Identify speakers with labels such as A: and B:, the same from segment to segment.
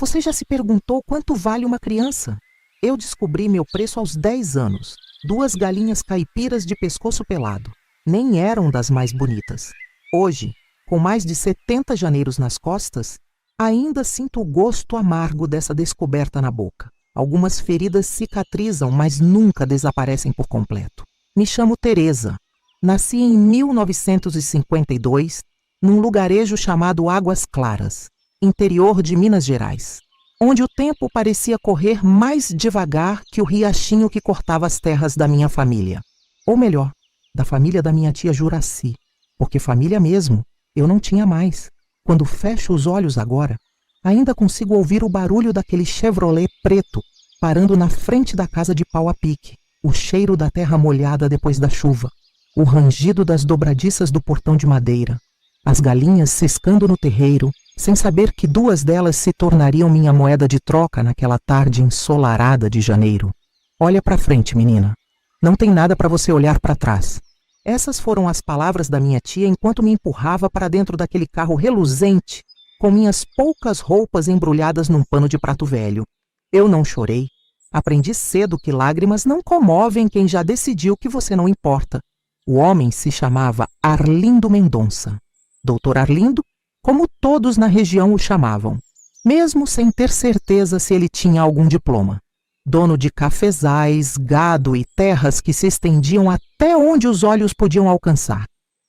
A: Você já se perguntou quanto vale uma criança? Eu descobri meu preço aos 10 anos. 2 galinhas caipiras de pescoço pelado. Nem eram das mais bonitas. Hoje, com mais de 70 janeiros nas costas, ainda sinto o gosto amargo dessa descoberta na boca. Algumas feridas cicatrizam, mas nunca desaparecem por completo. Me chamo Teresa. Nasci em 1952, num lugarejo chamado Águas Claras, interior de Minas Gerais, onde o tempo parecia correr mais devagar que o riachinho que cortava as terras da minha família. Ou melhor, da família da minha tia Juraci, porque família mesmo eu não tinha mais. Quando fecho os olhos agora, ainda consigo ouvir o barulho daquele Chevrolet preto parando na frente da casa de pau a pique, o cheiro da terra molhada depois da chuva, o rangido das dobradiças do portão de madeira, as galinhas ciscando no terreiro, sem saber que 2 delas se tornariam minha moeda de troca naquela tarde ensolarada de janeiro. Olha para frente, menina. Não tem nada para você olhar para trás. Essas foram as palavras da minha tia enquanto me empurrava para dentro daquele carro reluzente, com minhas poucas roupas embrulhadas num pano de prato velho. Eu não chorei. Aprendi cedo que lágrimas não comovem quem já decidiu que você não importa. O homem se chamava Arlindo Mendonça. Doutor Arlindo, como todos na região o chamavam, mesmo sem ter certeza se ele tinha algum diploma. Dono de cafezais, gado e terras que se estendiam até onde os olhos podiam alcançar.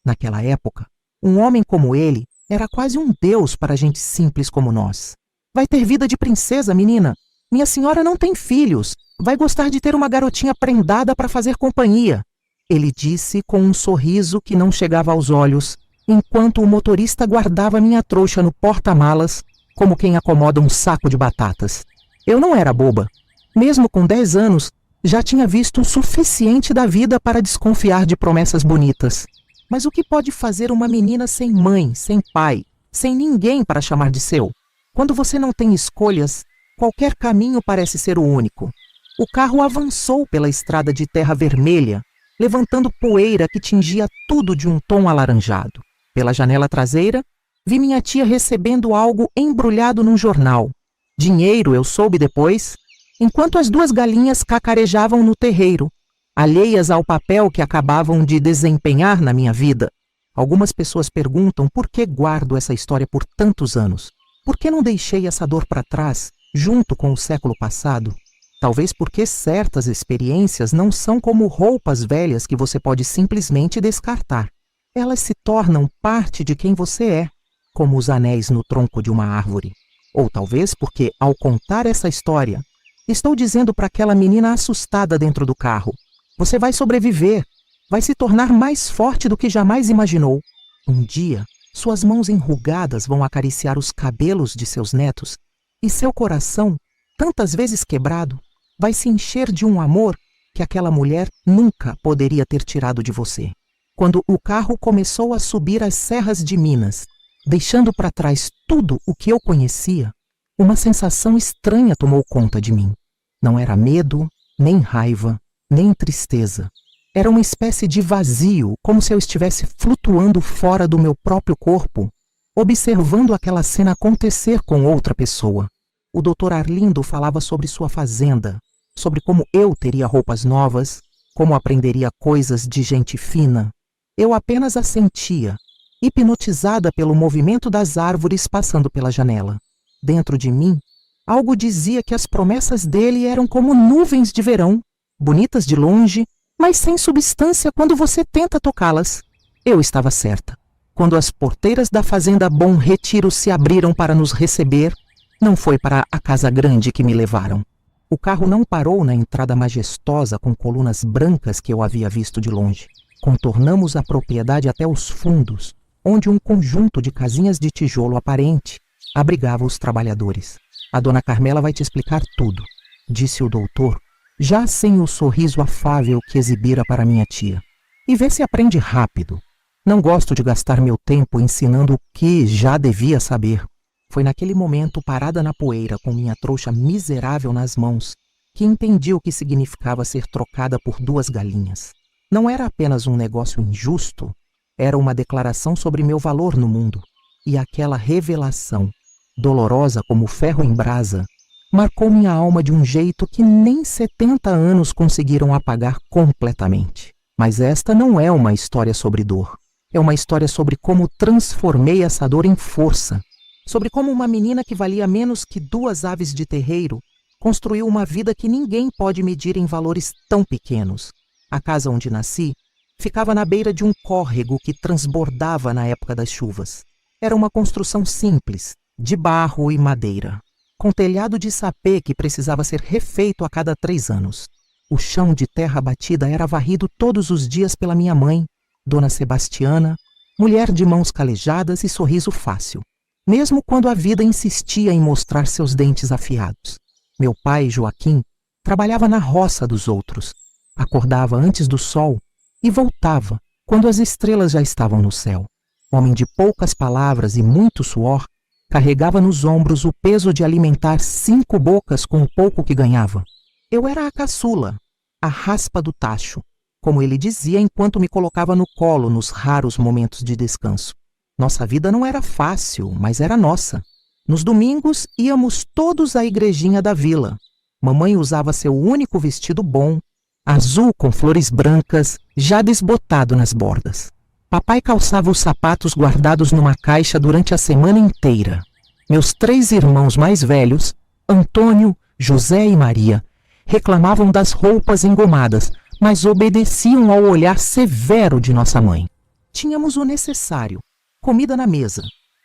A: Naquela época, um homem como ele era quase um deus para gente simples como nós. Vai ter vida de princesa, menina. Minha senhora não tem filhos. Vai gostar de ter uma garotinha prendada para fazer companhia. Ele disse com um sorriso que não chegava aos olhos, enquanto o motorista guardava minha trouxa no porta-malas, como quem acomoda um saco de batatas. Eu não era boba. Mesmo com 10 anos, já tinha visto o suficiente da vida para desconfiar de promessas bonitas. Mas o que pode fazer uma menina sem mãe, sem pai, sem ninguém para chamar de seu? Quando você não tem escolhas, qualquer caminho parece ser o único. O carro avançou pela estrada de terra vermelha, levantando poeira que tingia tudo de um tom alaranjado. Pela janela traseira, vi minha tia recebendo algo embrulhado num jornal. Dinheiro, eu soube depois, enquanto as 2 galinhas cacarejavam no terreiro, alheias ao papel que acabavam de desempenhar na minha vida. Algumas pessoas perguntam por que guardo essa história por tantos anos. Por que não deixei essa dor para trás, junto com o século passado? Talvez porque certas experiências não são como roupas velhas que você pode simplesmente descartar. Elas se tornam parte de quem você é, como os anéis no tronco de uma árvore. Ou talvez porque, ao contar essa história, estou dizendo para aquela menina assustada dentro do carro: você vai sobreviver, vai se tornar mais forte do que jamais imaginou. Um dia, suas mãos enrugadas vão acariciar os cabelos de seus netos e seu coração, tantas vezes quebrado, vai se encher de um amor que aquela mulher nunca poderia ter tirado de você. Quando o carro começou a subir as serras de Minas, deixando para trás tudo o que eu conhecia, uma sensação estranha tomou conta de mim. Não era medo, nem raiva, nem tristeza. Era uma espécie de vazio, como se eu estivesse flutuando fora do meu próprio corpo, observando aquela cena acontecer com outra pessoa. O Dr. Arlindo falava sobre sua fazenda, sobre como eu teria roupas novas, como aprenderia coisas de gente fina. Eu apenas assentia, hipnotizada pelo movimento das árvores passando pela janela. Dentro de mim, algo dizia que as promessas dele eram como nuvens de verão, bonitas de longe, mas sem substância quando você tenta tocá-las. Eu estava certa. Quando as porteiras da fazenda Bom Retiro se abriram para nos receber, não foi para a casa grande que me levaram. O carro não parou na entrada majestosa com colunas brancas que eu havia visto de longe. Contornamos a propriedade até os fundos, onde um conjunto de casinhas de tijolo aparente abrigava os trabalhadores. A dona Carmela vai te explicar tudo, disse o doutor, já sem o sorriso afável que exibira para minha tia. E vê se aprende rápido. Não gosto de gastar meu tempo ensinando o que já devia saber. Foi naquele momento, parada na poeira, com minha trouxa miserável nas mãos, que entendi o que significava ser trocada por 2 galinhas. Não era apenas um negócio injusto, era uma declaração sobre meu valor no mundo. E aquela revelação, dolorosa como ferro em brasa, marcou minha alma de um jeito que nem 70 anos conseguiram apagar completamente. Mas esta não é uma história sobre dor. É uma história sobre como transformei essa dor em força. Sobre como uma menina que valia menos que 2 aves de terreiro construiu uma vida que ninguém pode medir em valores tão pequenos. A casa onde nasci ficava na beira de um córrego que transbordava na época das chuvas. Era uma construção simples, de barro e madeira, com telhado de sapê que precisava ser refeito a cada 3 anos. O chão de terra batida era varrido todos os dias pela minha mãe, Dona Sebastiana, mulher de mãos calejadas e sorriso fácil, mesmo quando a vida insistia em mostrar seus dentes afiados. Meu pai, Joaquim, trabalhava na roça dos outros, acordava antes do sol e voltava quando as estrelas já estavam no céu. Homem de poucas palavras e muito suor, carregava nos ombros o peso de alimentar 5 bocas com o pouco que ganhava. Eu era a caçula, a raspa do tacho, como ele dizia enquanto me colocava no colo nos raros momentos de descanso. Nossa vida não era fácil, mas era nossa. Nos domingos íamos todos à igrejinha da vila. Mamãe usava seu único vestido bom, azul com flores brancas, já desbotado nas bordas. Papai calçava os sapatos guardados numa caixa durante a semana inteira. Meus 3 irmãos mais velhos, Antônio, José e Maria, reclamavam das roupas engomadas, mas obedeciam ao olhar severo de nossa mãe. Tínhamos o necessário, comida na mesa,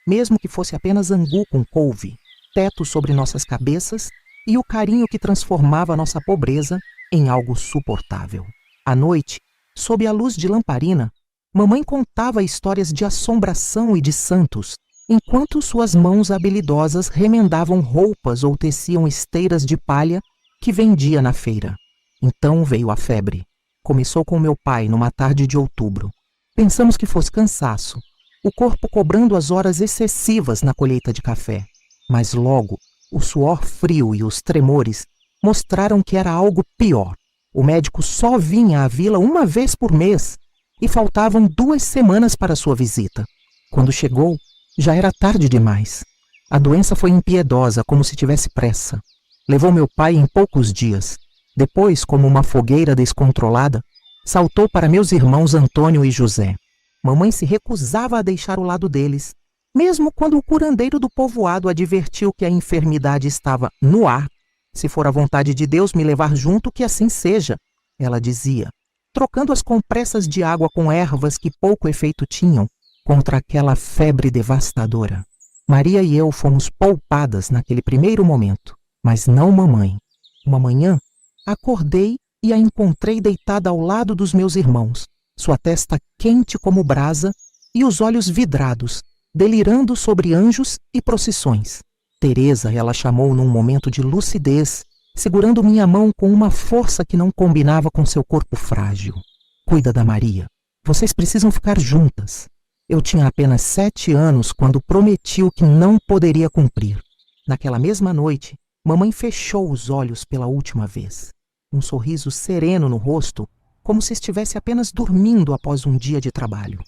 A: mesmo que fosse apenas angu com couve, teto sobre nossas cabeças e o carinho que transformava nossa pobreza em algo suportável. À noite, sob a luz de lamparina, mamãe contava histórias de assombração e de santos, enquanto suas mãos habilidosas remendavam roupas ou teciam esteiras de palha que vendia na feira. Então veio a febre. Começou com meu pai numa tarde de outubro. Pensamos que fosse cansaço, o corpo cobrando as horas excessivas na colheita de café. Mas logo, o suor frio e os tremores mostraram que era algo pior. O médico só vinha à vila uma vez por mês e faltavam 2 semanas para sua visita. Quando chegou, já era tarde demais. A doença foi impiedosa, como se tivesse pressa. Levou meu pai em poucos dias. Depois, como uma fogueira descontrolada, saltou para meus irmãos Antônio e José. Mamãe se recusava a deixar o lado deles, mesmo quando o curandeiro do povoado advertiu que a enfermidade estava no ar. Se for a vontade de Deus me levar junto, que assim seja, ela dizia, trocando as compressas de água com ervas que pouco efeito tinham contra aquela febre devastadora. Maria e eu fomos poupadas naquele primeiro momento, mas não mamãe. Uma manhã, acordei e a encontrei deitada ao lado dos meus irmãos, sua testa quente como brasa e os olhos vidrados, delirando sobre anjos e procissões. Teresa, ela chamou num momento de lucidez, segurando minha mão com uma força que não combinava com seu corpo frágil. Cuida da Maria. Vocês precisam ficar juntas. Eu tinha apenas 7 anos quando prometi o que não poderia cumprir. Naquela mesma noite, mamãe fechou os olhos pela última vez. Um sorriso sereno no rosto, como se estivesse apenas dormindo após um dia de trabalho.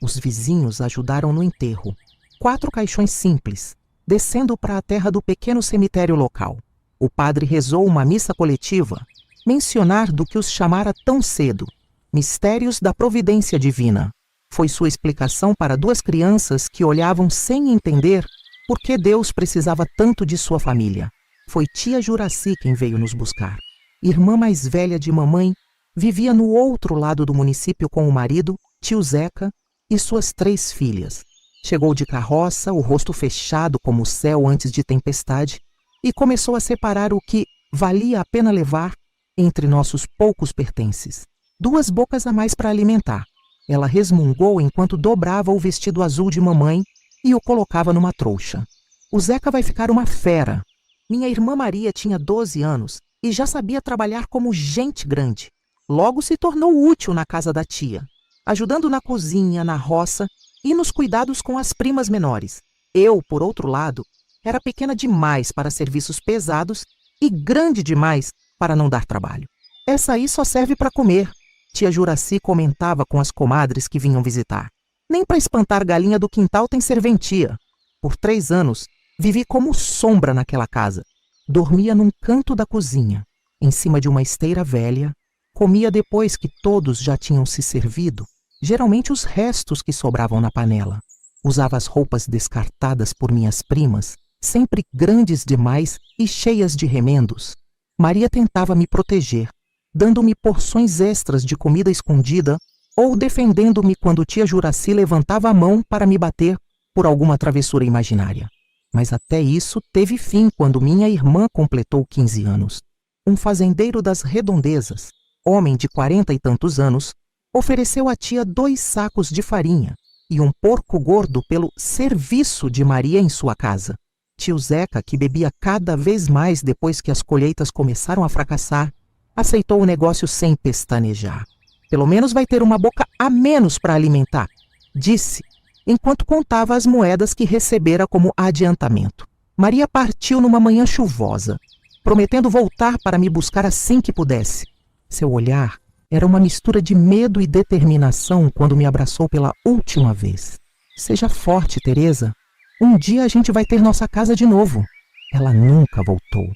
A: Os vizinhos ajudaram no enterro. 4 caixões simples, descendo para a terra do pequeno cemitério local. O padre rezou uma missa coletiva, mencionar do que os chamara tão cedo, mistérios da providência divina. Foi sua explicação para 2 crianças que olhavam sem entender por que Deus precisava tanto de sua família. Foi tia Juraci quem veio nos buscar. Irmã mais velha de mamãe, vivia no outro lado do município com o marido, tio Zeca, e suas 3 filhas. Chegou de carroça, o rosto fechado como o céu antes de tempestade, e começou a separar o que valia a pena levar entre nossos poucos pertences. 2 bocas a mais para alimentar. Ela resmungou enquanto dobrava o vestido azul de mamãe e o colocava numa trouxa. O Zeca vai ficar uma fera. Minha irmã Maria tinha 12 anos e já sabia trabalhar como gente grande. Logo se tornou útil na casa da tia, ajudando na cozinha, na roça e nos cuidados com as primas menores. Eu, por outro lado, era pequena demais para serviços pesados e grande demais para não dar trabalho. Essa aí só serve para comer, tia Juraci comentava com as comadres que vinham visitar. Nem para espantar galinha do quintal tem serventia. Por 3 anos, Vivi como sombra naquela casa. Dormia num canto da cozinha, em cima de uma esteira velha. Comia depois que todos já tinham se servido, geralmente os restos que sobravam na panela. Usava as roupas descartadas por minhas primas, sempre grandes demais e cheias de remendos. Maria tentava me proteger, dando-me porções extras de comida escondida ou defendendo-me quando tia Juraci levantava a mão para me bater por alguma travessura imaginária. Mas até isso teve fim quando minha irmã completou 15 anos. Um fazendeiro das redondezas, homem de 40 e tantos anos, ofereceu à tia 2 sacos de farinha e um porco gordo pelo serviço de Maria em sua casa. Tio Zeca, que bebia cada vez mais depois que as colheitas começaram a fracassar, aceitou o negócio sem pestanejar. Pelo menos vai ter uma boca a menos para alimentar, disse, enquanto contava as moedas que recebera como adiantamento. Maria partiu numa manhã chuvosa, prometendo voltar para me buscar assim que pudesse. Seu olhar era uma mistura de medo e determinação quando me abraçou pela última vez. Seja forte, Teresa. Um dia a gente vai ter nossa casa de novo. Ela nunca voltou.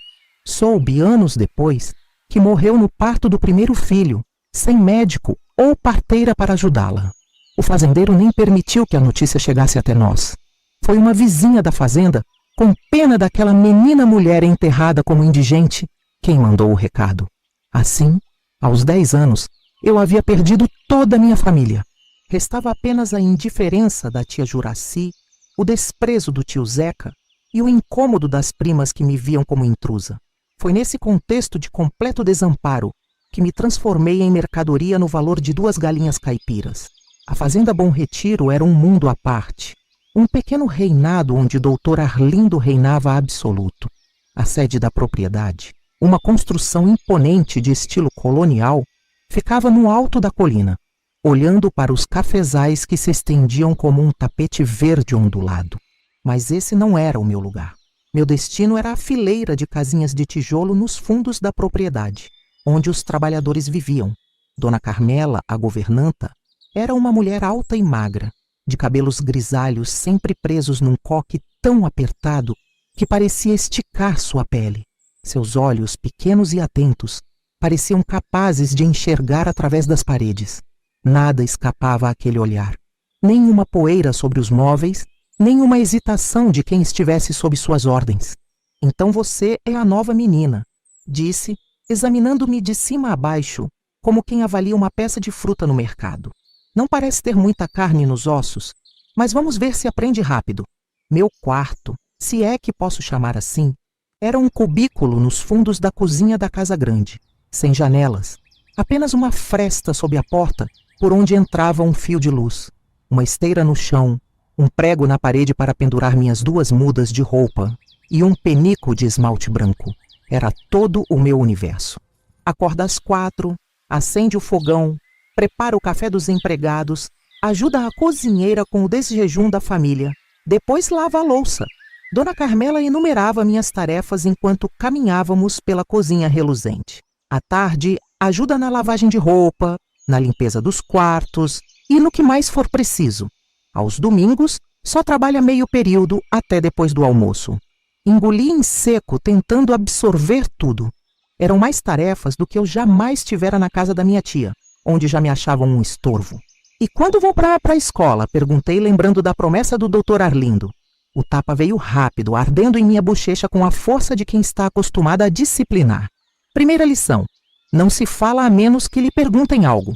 A: Soube, anos depois, que morreu no parto do primeiro filho, sem médico ou parteira para ajudá-la. O fazendeiro nem permitiu que a notícia chegasse até nós. Foi uma vizinha da fazenda, com pena daquela menina mulher enterrada como indigente, quem mandou o recado. Assim, aos 10 anos, eu havia perdido toda a minha família. Restava apenas a indiferença da tia Juraci, o desprezo do tio Zeca e o incômodo das primas que me viam como intrusa. Foi nesse contexto de completo desamparo que me transformei em mercadoria no valor de 2 galinhas caipiras. A Fazenda Bom Retiro era um mundo à parte, um pequeno reinado onde Dr. Arlindo reinava absoluto. A sede da propriedade, uma construção imponente de estilo colonial, ficava no alto da colina, olhando para os cafezais que se estendiam como um tapete verde ondulado. Mas esse não era o meu lugar. Meu destino era a fileira de casinhas de tijolo nos fundos da propriedade, onde os trabalhadores viviam. Dona Carmela, a governanta, era uma mulher alta e magra, de cabelos grisalhos sempre presos num coque tão apertado que parecia esticar sua pele. Seus olhos, pequenos e atentos, pareciam capazes de enxergar através das paredes. Nada escapava àquele olhar. Nenhuma poeira sobre os móveis, nenhuma hesitação de quem estivesse sob suas ordens. Então você é a nova menina, disse, examinando-me de cima a baixo, como quem avalia uma peça de fruta no mercado. Não parece ter muita carne nos ossos, mas vamos ver se aprende rápido. Meu quarto, se é que posso chamar assim, era um cubículo nos fundos da cozinha da casa grande, sem janelas, apenas uma fresta sob a porta por onde entrava um fio de luz, uma esteira no chão, um prego na parede para pendurar minhas 2 mudas de roupa e um penico de esmalte branco. Era todo o meu universo. Acorda às 4, acende o fogão, prepara o café dos empregados, ajuda a cozinheira com o desjejum da família, depois lava a louça. Dona Carmela enumerava minhas tarefas enquanto caminhávamos pela cozinha reluzente. À tarde, ajuda na lavagem de roupa, na limpeza dos quartos e no que mais for preciso. Aos domingos, só trabalha meio período até depois do almoço. Engoli em seco, tentando absorver tudo. Eram mais tarefas do que eu jamais tivera na casa da minha tia, onde já me achavam um estorvo. E quando vou para a escola? Perguntei, lembrando da promessa do Dr. Arlindo. O tapa veio rápido, ardendo em minha bochecha com a força de quem está acostumada a disciplinar. Primeira lição: não se fala a menos que lhe perguntem algo.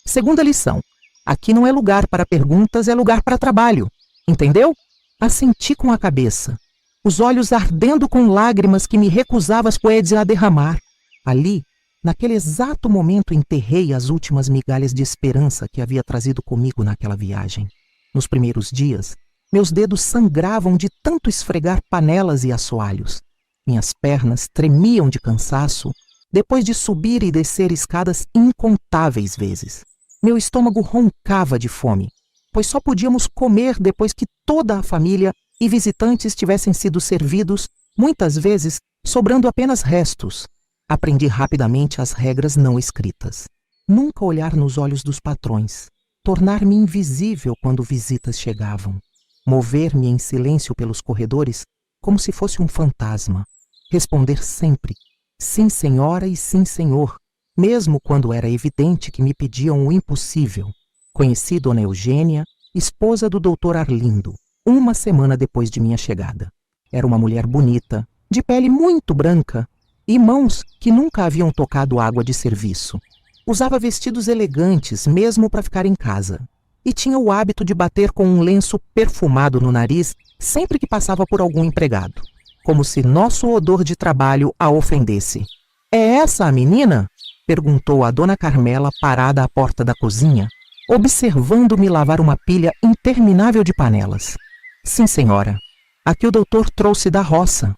A: Segunda lição: aqui não é lugar para perguntas, é lugar para trabalho. Entendeu? Assenti com a cabeça, os olhos ardendo com lágrimas que me recusava as poedes a derramar. Ali, naquele exato momento, enterrei as últimas migalhas de esperança que havia trazido comigo naquela viagem. Nos primeiros dias, meus dedos sangravam de tanto esfregar panelas e assoalhos. Minhas pernas tremiam de cansaço depois de subir e descer escadas incontáveis vezes. Meu estômago roncava de fome, pois só podíamos comer depois que toda a família e visitantes tivessem sido servidos, muitas vezes sobrando apenas restos. Aprendi rapidamente as regras não escritas. Nunca olhar nos olhos dos patrões, tornar-me invisível quando visitas chegavam, mover-me em silêncio pelos corredores como se fosse um fantasma. Responder sempre, sim senhora e sim senhor, mesmo quando era evidente que me pediam o impossível. Conheci Dona Eugênia, esposa do Dr. Arlindo, uma semana depois de minha chegada. Era uma mulher bonita, de pele muito branca e mãos que nunca haviam tocado água de serviço. Usava vestidos elegantes mesmo para ficar em casa e tinha o hábito de bater com um lenço perfumado no nariz sempre que passava por algum empregado, como se nosso odor de trabalho a ofendesse. "É essa a menina?" perguntou a Dona Carmela parada à porta da cozinha, observando-me lavar uma pilha interminável de panelas. "Sim, senhora. Aqui o doutor trouxe da roça."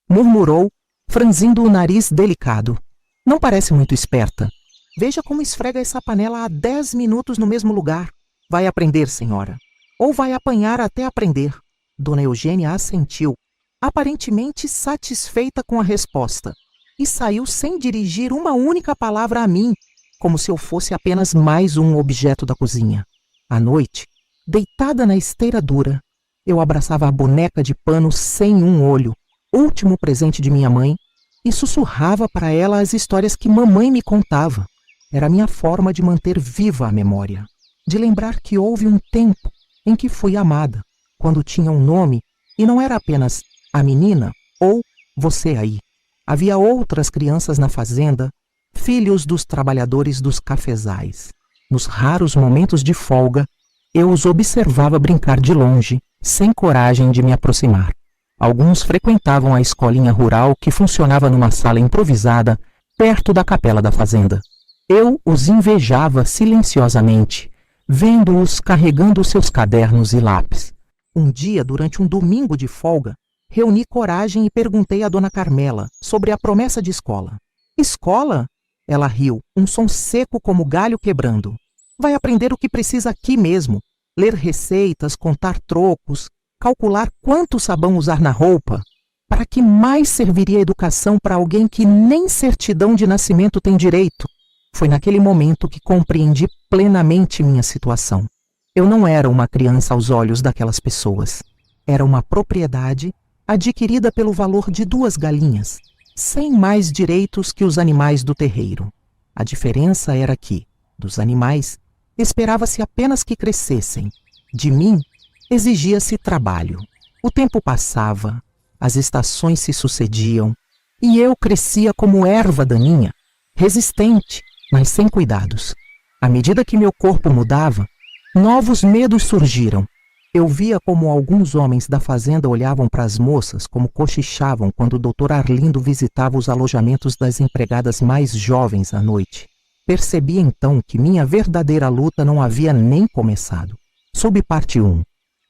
A: Murmurou, franzindo o nariz delicado. "Não parece muito esperta. Veja como esfrega essa panela há 10 minutos no mesmo lugar. Vai aprender, senhora. Ou vai apanhar até aprender." Dona Eugênia assentiu, aparentemente satisfeita com a resposta, e saiu sem dirigir uma única palavra a mim, como se eu fosse apenas mais um objeto da cozinha. À noite, deitada na esteira dura, eu abraçava a boneca de pano sem um olho, último presente de minha mãe, e sussurrava para ela as histórias que mamãe me contava. Era a minha forma de manter viva a memória, de lembrar que houve um tempo em que fui amada, quando tinha um nome e não era apenas a menina ou você aí. Havia outras crianças na fazenda, filhos dos trabalhadores dos cafezais. Nos raros momentos de folga, eu os observava brincar de longe, sem coragem de me aproximar. Alguns frequentavam a escolinha rural que funcionava numa sala improvisada perto da capela da fazenda. Eu os invejava silenciosamente, vendo-os carregando seus cadernos e lápis. Um dia, durante um domingo de folga, reuni coragem e perguntei à Dona Carmela sobre a promessa de escola. "Escola?" Ela riu, um som seco como galho quebrando. "Vai aprender o que precisa aqui mesmo. Ler receitas, contar trocos, calcular quanto sabão usar na roupa. Para que mais serviria a educação para alguém que nem certidão de nascimento tem direito?" Foi naquele momento que compreendi plenamente minha situação. Eu não era uma criança aos olhos daquelas pessoas. Era uma propriedade adquirida pelo valor de 2 galinhas, sem mais direitos que os animais do terreiro. A diferença era que, dos animais, esperava-se apenas que crescessem. De mim, exigia-se trabalho. O tempo passava, as estações se sucediam, e eu crescia como erva daninha, resistente, mas sem cuidados. À medida que meu corpo mudava, novos medos surgiram. Eu via como alguns homens da fazenda olhavam para as moças como cochichavam quando o Dr. Arlindo visitava os alojamentos das empregadas mais jovens à noite. Percebi então que minha verdadeira luta não havia nem começado. Subparte 1.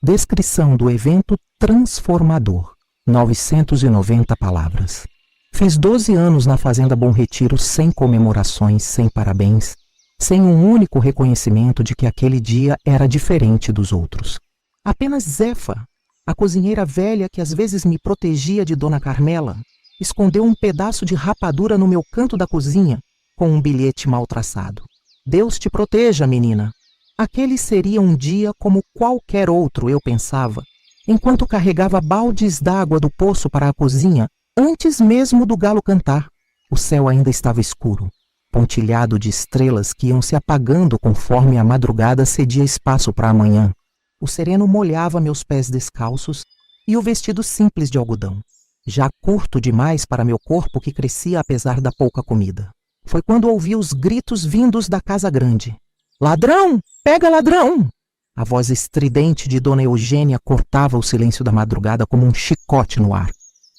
A: Descrição do evento transformador. 990 palavras. Fiz 12 anos na Fazenda Bom Retiro sem comemorações, sem parabéns, sem um único reconhecimento de que aquele dia era diferente dos outros. Apenas Zefa, a cozinheira velha que às vezes me protegia de Dona Carmela, escondeu um pedaço de rapadura no meu canto da cozinha com um bilhete mal traçado. "Deus te proteja, menina." Aquele seria um dia como qualquer outro, eu pensava, enquanto carregava baldes d'água do poço para a cozinha antes mesmo do galo cantar. O céu ainda estava escuro, pontilhado de estrelas que iam se apagando conforme a madrugada cedia espaço para a manhã. O sereno molhava meus pés descalços e o vestido simples de algodão, já curto demais para meu corpo que crescia apesar da pouca comida. Foi quando ouvi os gritos vindos da casa grande. "Ladrão! Pega ladrão!" A voz estridente de Dona Eugênia cortava o silêncio da madrugada como um chicote no ar.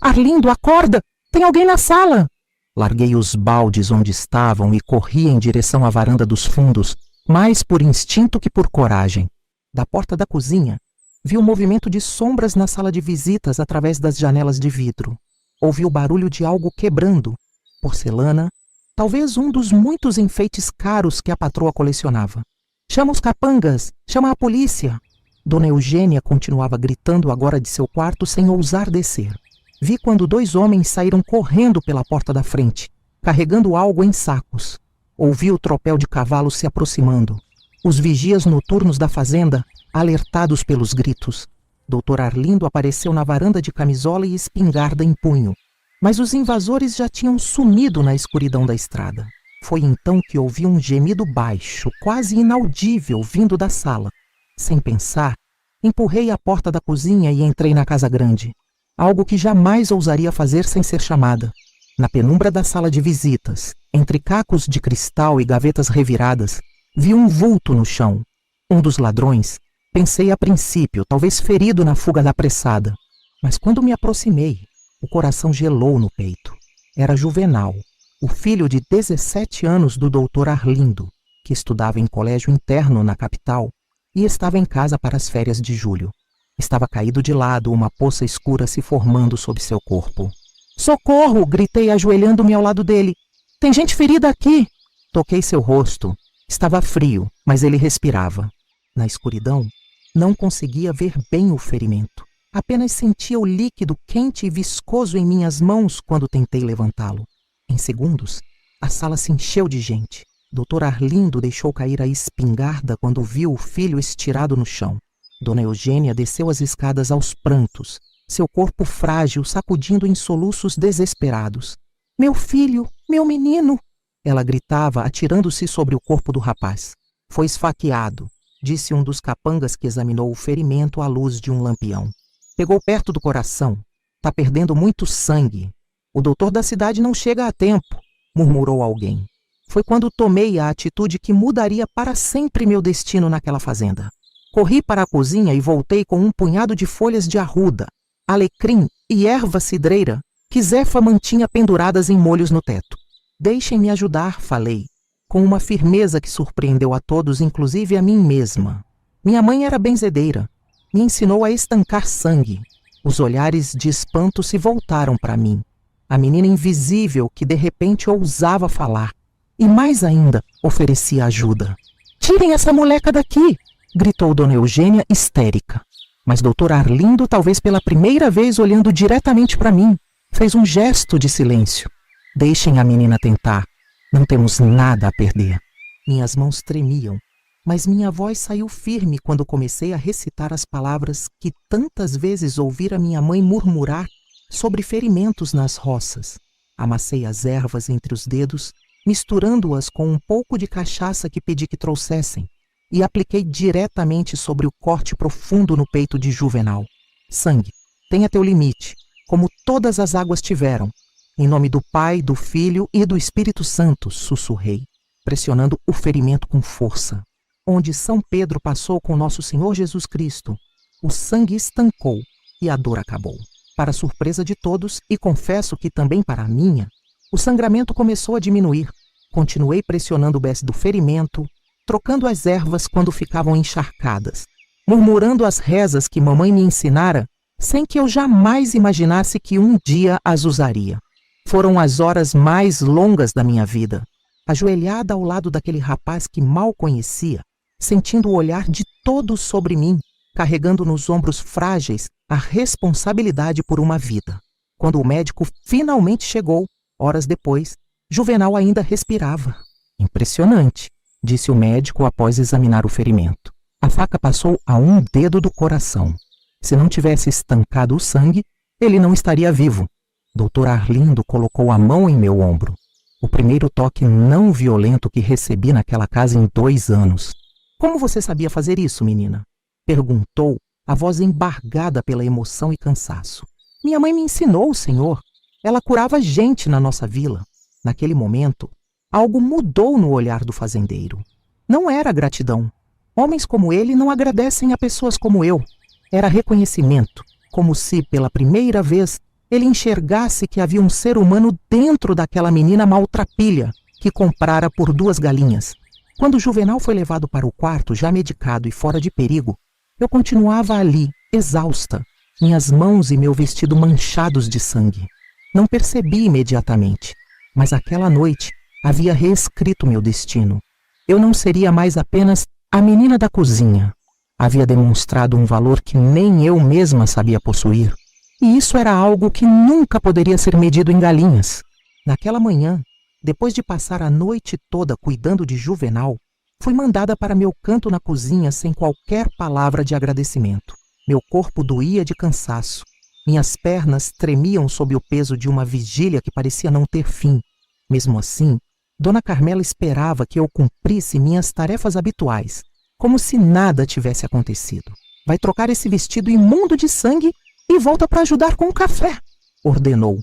A: "Arlindo, acorda! Tem alguém na sala!" Larguei os baldes onde estavam e corri em direção à varanda dos fundos, mais por instinto que por coragem. Da porta da cozinha, vi o movimento de sombras na sala de visitas através das janelas de vidro. Ouvi o barulho de algo quebrando. Porcelana, talvez um dos muitos enfeites caros que a patroa colecionava. "Chama os capangas! Chama a polícia!" Dona Eugênia continuava gritando agora de seu quarto sem ousar descer. Vi quando 2 homens saíram correndo pela porta da frente, carregando algo em sacos. Ouvi o tropel de cavalos se aproximando. Os vigias noturnos da fazenda, alertados pelos gritos. Dr. Arlindo apareceu na varanda de camisola e espingarda em punho, mas os invasores já tinham sumido na escuridão da estrada. Foi então que ouvi um gemido baixo, quase inaudível, vindo da sala. Sem pensar, empurrei a porta da cozinha e entrei na casa grande, algo que jamais ousaria fazer sem ser chamada. Na penumbra da sala de visitas, entre cacos de cristal e gavetas reviradas, vi um vulto no chão. Um dos ladrões. Pensei a princípio, talvez ferido na fuga apressada. Mas quando me aproximei, o coração gelou no peito. Era Juvenal, o filho de 17 anos do Dr. Arlindo, que estudava em colégio interno na capital e estava em casa para as férias de julho. Estava caído de lado, uma poça escura se formando sob seu corpo. "Socorro!" gritei, ajoelhando-me ao lado dele. "Tem gente ferida aqui!" Toquei seu rosto. Estava frio, mas ele respirava. Na escuridão, não conseguia ver bem o ferimento. Apenas sentia o líquido quente e viscoso em minhas mãos quando tentei levantá-lo. Em segundos, a sala se encheu de gente. Dr. Arlindo deixou cair a espingarda quando viu o filho estirado no chão. Dona Eugênia desceu as escadas aos prantos, seu corpo frágil sacudindo em soluços desesperados. "Meu filho, meu menino!" ela gritava, atirando-se sobre o corpo do rapaz. "Foi esfaqueado", disse um dos capangas que examinou o ferimento à luz de um lampião. "Pegou perto do coração. Tá perdendo muito sangue. O doutor da cidade não chega a tempo", murmurou alguém. Foi quando tomei a atitude que mudaria para sempre meu destino naquela fazenda. Corri para a cozinha e voltei com um punhado de folhas de arruda, alecrim e erva cidreira que Zefa mantinha penduradas em molhos no teto. "Deixem-me ajudar", falei, com uma firmeza que surpreendeu a todos, inclusive a mim mesma. Minha mãe era benzedeira. Me ensinou a estancar sangue. Os olhares de espanto se voltaram para mim. A menina invisível que de repente ousava falar. E mais ainda, oferecia ajuda. "Tirem essa moleca daqui!" gritou Dona Eugênia, histérica. Mas Dr. Arlindo, talvez pela primeira vez olhando diretamente para mim, fez um gesto de silêncio. "Deixem a menina tentar. Não temos nada a perder." Minhas mãos tremiam, mas minha voz saiu firme quando comecei a recitar as palavras que tantas vezes ouvira minha mãe murmurar sobre ferimentos nas roças. Amassei as ervas entre os dedos, misturando-as com um pouco de cachaça que pedi que trouxessem, e apliquei diretamente sobre o corte profundo no peito de Juvenal. "Sangue, tenha teu limite, como todas as águas tiveram. Em nome do Pai, do Filho e do Espírito Santo", sussurrei, pressionando o ferimento com força. Onde São Pedro passou com nosso Senhor Jesus Cristo, o sangue estancou e a dor acabou. Para surpresa de todos, e confesso que também para a minha, o sangramento começou a diminuir. Continuei pressionando o bés do ferimento, trocando as ervas quando ficavam encharcadas, murmurando as rezas que mamãe me ensinara, sem que eu jamais imaginasse que um dia as usaria. Foram as horas mais longas da minha vida, ajoelhada ao lado daquele rapaz que mal conhecia, sentindo o olhar de todos sobre mim, carregando nos ombros frágeis a responsabilidade por uma vida. Quando o médico finalmente chegou, horas depois, Juvenal ainda respirava. "Impressionante", disse o médico após examinar o ferimento. "A faca passou a um dedo do coração. Se não tivesse estancado o sangue, ele não estaria vivo." Dr. Arlindo colocou a mão em meu ombro. O primeiro toque não violento que recebi naquela casa em 2 anos. "Como você sabia fazer isso, menina?" perguntou, a voz embargada pela emoção e cansaço. "Minha mãe me ensinou, senhor. Ela curava gente na nossa vila." Naquele momento, algo mudou no olhar do fazendeiro. Não era gratidão. Homens como ele não agradecem a pessoas como eu. Era reconhecimento, como se, pela primeira vez, ele enxergasse que havia um ser humano dentro daquela menina maltrapilha que comprara por 2 galinhas. Quando Juvenal foi levado para o quarto, já medicado e fora de perigo, eu continuava ali, exausta, minhas mãos e meu vestido manchados de sangue. Não percebi imediatamente, mas aquela noite havia reescrito meu destino. Eu não seria mais apenas a menina da cozinha. Havia demonstrado um valor que nem eu mesma sabia possuir. E isso era algo que nunca poderia ser medido em galinhas. Naquela manhã, depois de passar a noite toda cuidando de Juvenal, fui mandada para meu canto na cozinha sem qualquer palavra de agradecimento. Meu corpo doía de cansaço. Minhas pernas tremiam sob o peso de uma vigília que parecia não ter fim. Mesmo assim, Dona Carmela esperava que eu cumprisse minhas tarefas habituais, como se nada tivesse acontecido. Vai trocar esse vestido imundo de sangue e volta para ajudar com o café, ordenou,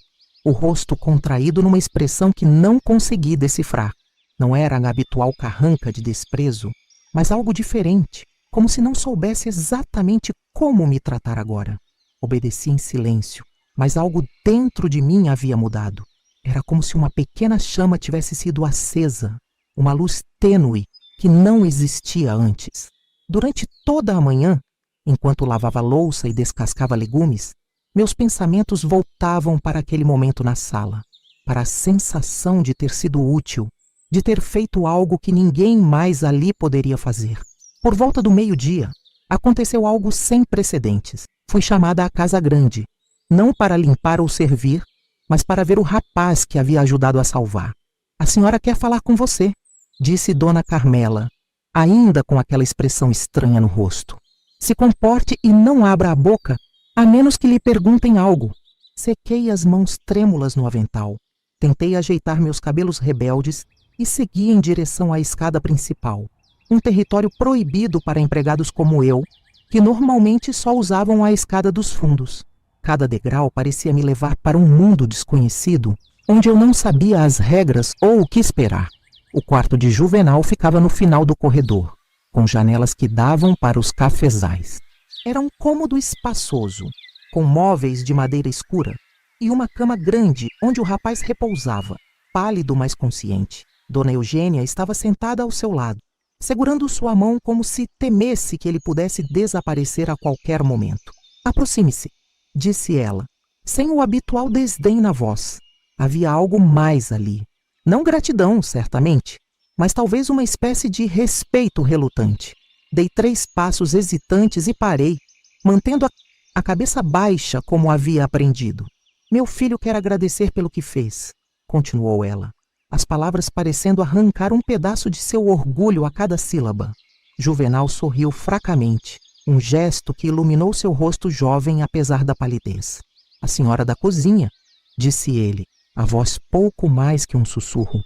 A: o rosto contraído numa expressão que não consegui decifrar. Não era a habitual carranca de desprezo, mas algo diferente, como se não soubesse exatamente como me tratar agora. Obedeci em silêncio, mas algo dentro de mim havia mudado. Era como se uma pequena chama tivesse sido acesa, uma luz tênue que não existia antes. Durante toda a manhã, enquanto lavava louça e descascava legumes, meus pensamentos voltavam para aquele momento na sala, para a sensação de ter sido útil, de ter feito algo que ninguém mais ali poderia fazer. Por volta do meio-dia, aconteceu algo sem precedentes. Fui chamada à casa grande, não para limpar ou servir, mas para ver o rapaz que havia ajudado a salvar. A senhora quer falar com você, disse Dona Carmela, ainda com aquela expressão estranha no rosto. Se comporte e não abra a boca, a menos que lhe perguntem algo. Sequei as mãos trêmulas no avental. Tentei ajeitar meus cabelos rebeldes e segui em direção à escada principal, um território proibido para empregados como eu, que normalmente só usavam a escada dos fundos. Cada degrau parecia me levar para um mundo desconhecido, onde eu não sabia as regras ou o que esperar. O quarto de Juvenal ficava no final do corredor, com janelas que davam para os cafezais. Era um cômodo espaçoso, com móveis de madeira escura e uma cama grande onde o rapaz repousava, pálido mas consciente. Dona Eugênia estava sentada ao seu lado, segurando sua mão como se temesse que ele pudesse desaparecer a qualquer momento. Aproxime-se, disse ela, sem o habitual desdém na voz. Havia algo mais ali. Não gratidão, certamente, mas talvez uma espécie de respeito relutante. Dei 3 passos hesitantes e parei, mantendo a cabeça baixa como havia aprendido. Meu filho quer agradecer pelo que fez, continuou ela, as palavras parecendo arrancar um pedaço de seu orgulho a cada sílaba. Juvenal sorriu fracamente, um gesto que iluminou seu rosto jovem apesar da palidez. A senhora da cozinha, disse ele, a voz pouco mais que um sussurro.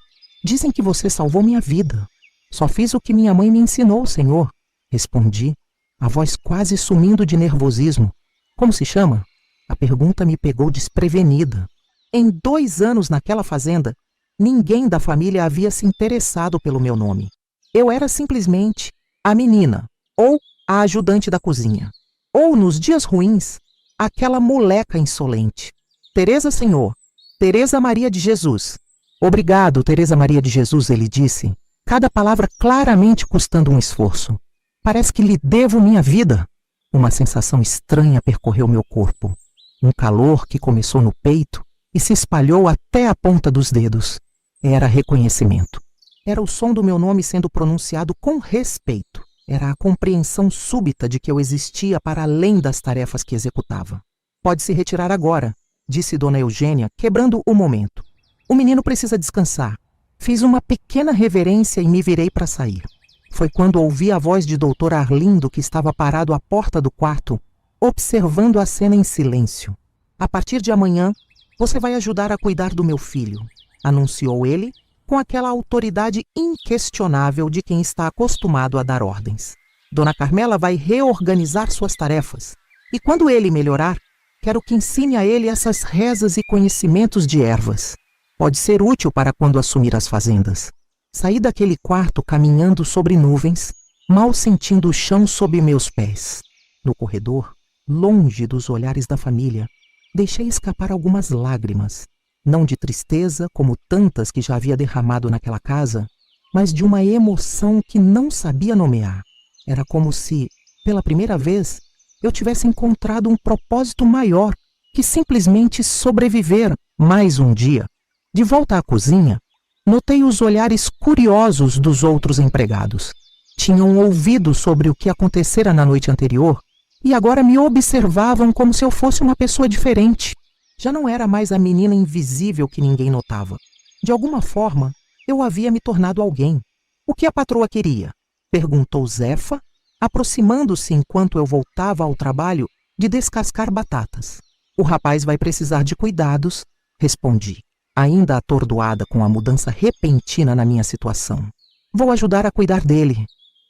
A: Dizem que você salvou minha vida. Só fiz o que minha mãe me ensinou, senhor, respondi, a voz quase sumindo de nervosismo. Como se chama? A pergunta me pegou desprevenida. Em 2 anos naquela fazenda, ninguém da família havia se interessado pelo meu nome. Eu era simplesmente a menina, ou a ajudante da cozinha, ou, nos dias ruins, aquela moleca insolente. Teresa, senhor. Teresa Maria de Jesus. Obrigado, Teresa Maria de Jesus, ele disse, cada palavra claramente custando um esforço. Parece que lhe devo minha vida. Uma sensação estranha percorreu meu corpo. Um calor que começou no peito e se espalhou até a ponta dos dedos. Era reconhecimento. Era o som do meu nome sendo pronunciado com respeito. Era a compreensão súbita de que eu existia para além das tarefas que executava. Pode se retirar agora, disse Dona Eugênia, quebrando o momento. O menino precisa descansar. Fiz uma pequena reverência e me virei para sair. Foi quando ouvi a voz de Dr. Arlindo, que estava parado à porta do quarto, observando a cena em silêncio. A partir de amanhã, você vai ajudar a cuidar do meu filho, anunciou ele, com aquela autoridade inquestionável de quem está acostumado a dar ordens. Dona Carmela vai reorganizar suas tarefas. E quando ele melhorar, quero que ensine a ele essas rezas e conhecimentos de ervas. Pode ser útil para quando assumir as fazendas. Saí daquele quarto caminhando sobre nuvens, mal sentindo o chão sob meus pés. No corredor, longe dos olhares da família, deixei escapar algumas lágrimas, não de tristeza como tantas que já havia derramado naquela casa, mas de uma emoção que não sabia nomear. Era como se, pela primeira vez, eu tivesse encontrado um propósito maior que simplesmente sobreviver mais um dia. De volta à cozinha, notei os olhares curiosos dos outros empregados. Tinham ouvido sobre o que acontecera na noite anterior e agora me observavam como se eu fosse uma pessoa diferente. Já não era mais a menina invisível que ninguém notava. De alguma forma, eu havia me tornado alguém. O que a patroa queria? Perguntou Zefa, aproximando-se enquanto eu voltava ao trabalho de descascar batatas. O rapaz vai precisar de cuidados, respondi, ainda atordoada com a mudança repentina na minha situação. Vou ajudar a cuidar dele.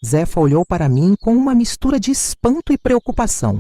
A: Zefa olhou para mim com uma mistura de espanto e preocupação.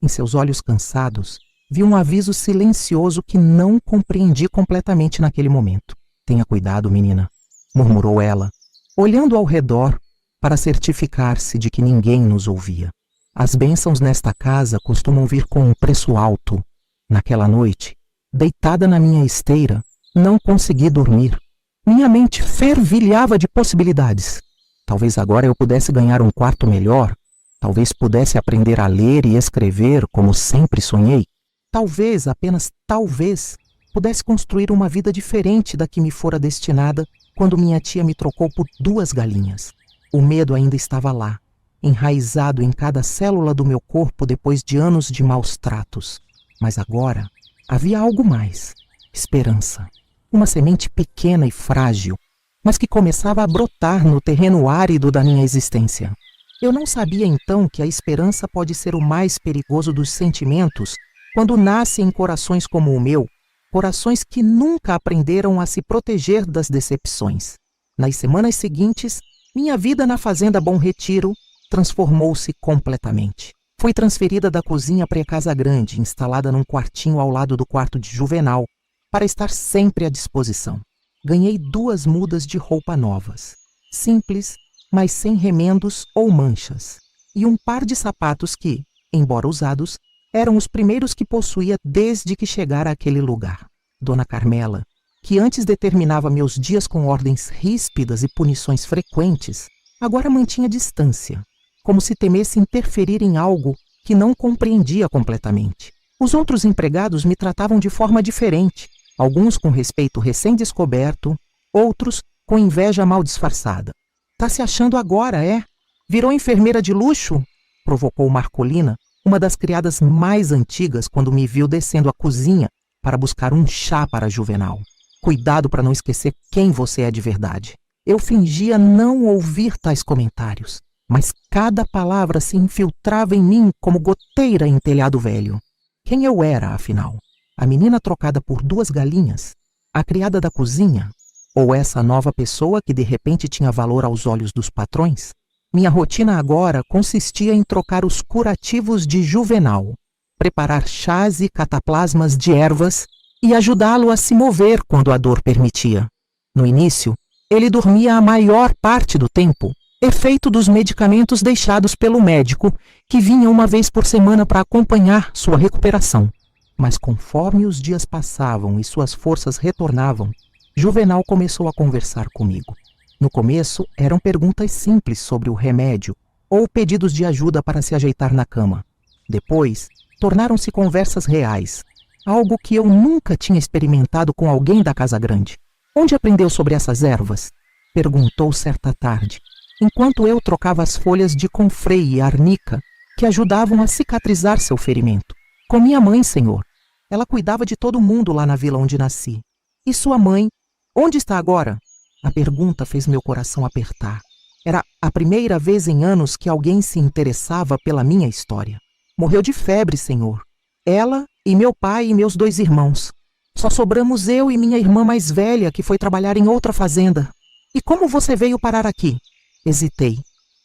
A: Em seus olhos cansados, vi um aviso silencioso que não compreendi completamente naquele momento. Tenha cuidado, menina, murmurou ela, olhando ao redor para certificar-se de que ninguém nos ouvia. As bênçãos nesta casa costumam vir com um preço alto. Naquela noite, deitada na minha esteira, não consegui dormir. Minha mente fervilhava de possibilidades. Talvez agora eu pudesse ganhar um quarto melhor. Talvez pudesse aprender a ler e escrever como sempre sonhei. Talvez, apenas talvez, pudesse construir uma vida diferente da que me fora destinada quando minha tia me trocou por 2 galinhas. O medo ainda estava lá, enraizado em cada célula do meu corpo depois de anos de maus tratos. Mas agora havia algo mais: esperança. Uma semente pequena e frágil, mas que começava a brotar no terreno árido da minha existência. Eu não sabia então que a esperança pode ser o mais perigoso dos sentimentos quando nasce em corações como o meu, corações que nunca aprenderam a se proteger das decepções. Nas semanas seguintes, minha vida na fazenda Bom Retiro transformou-se completamente. Fui transferida da cozinha para a casa grande, instalada num quartinho ao lado do quarto de Juvenal, para estar sempre à disposição. Ganhei 2 mudas de roupa novas, simples, mas sem remendos ou manchas, e um par de sapatos que, embora usados, eram os primeiros que possuía desde que chegara àquele lugar. Dona Carmela, que antes determinava meus dias com ordens ríspidas e punições frequentes, agora mantinha distância, como se temesse interferir em algo que não compreendia completamente. Os outros empregados me tratavam de forma diferente, alguns com respeito recém-descoberto, outros com inveja mal disfarçada. Tá se achando agora, é? Virou enfermeira de luxo? Provocou Marcolina, uma das criadas mais antigas, quando me viu descendo a cozinha para buscar um chá para Juvenal. Cuidado para não esquecer quem você é de verdade. Eu fingia não ouvir tais comentários, mas cada palavra se infiltrava em mim como goteira em telhado velho. Quem eu era, afinal? A menina trocada por 2 galinhas? A criada da cozinha? Ou essa nova pessoa que de repente tinha valor aos olhos dos patrões? Minha rotina agora consistia em trocar os curativos de Juvenal, preparar chás e cataplasmas de ervas e ajudá-lo a se mover quando a dor permitia. No início, ele dormia a maior parte do tempo, efeito dos medicamentos deixados pelo médico, que vinha uma vez por semana para acompanhar sua recuperação. Mas conforme os dias passavam e suas forças retornavam, Juvenal começou a conversar comigo. No começo, eram perguntas simples sobre o remédio ou pedidos de ajuda para se ajeitar na cama. Depois, tornaram-se conversas reais, algo que eu nunca tinha experimentado com alguém da casa grande. Onde aprendeu sobre essas ervas? Perguntou certa tarde, enquanto eu trocava as folhas de confrei e arnica que ajudavam a cicatrizar seu ferimento. Com minha mãe, senhor. Ela cuidava de todo mundo lá na vila onde nasci. E sua mãe, onde está agora? A pergunta fez meu coração apertar. Era a primeira vez em anos que alguém se interessava pela minha história. Morreu de febre, senhor. Ela e meu pai e meus 2 irmãos. Só sobramos eu e minha irmã mais velha, que foi trabalhar em outra fazenda. E como você veio parar aqui? Hesitei.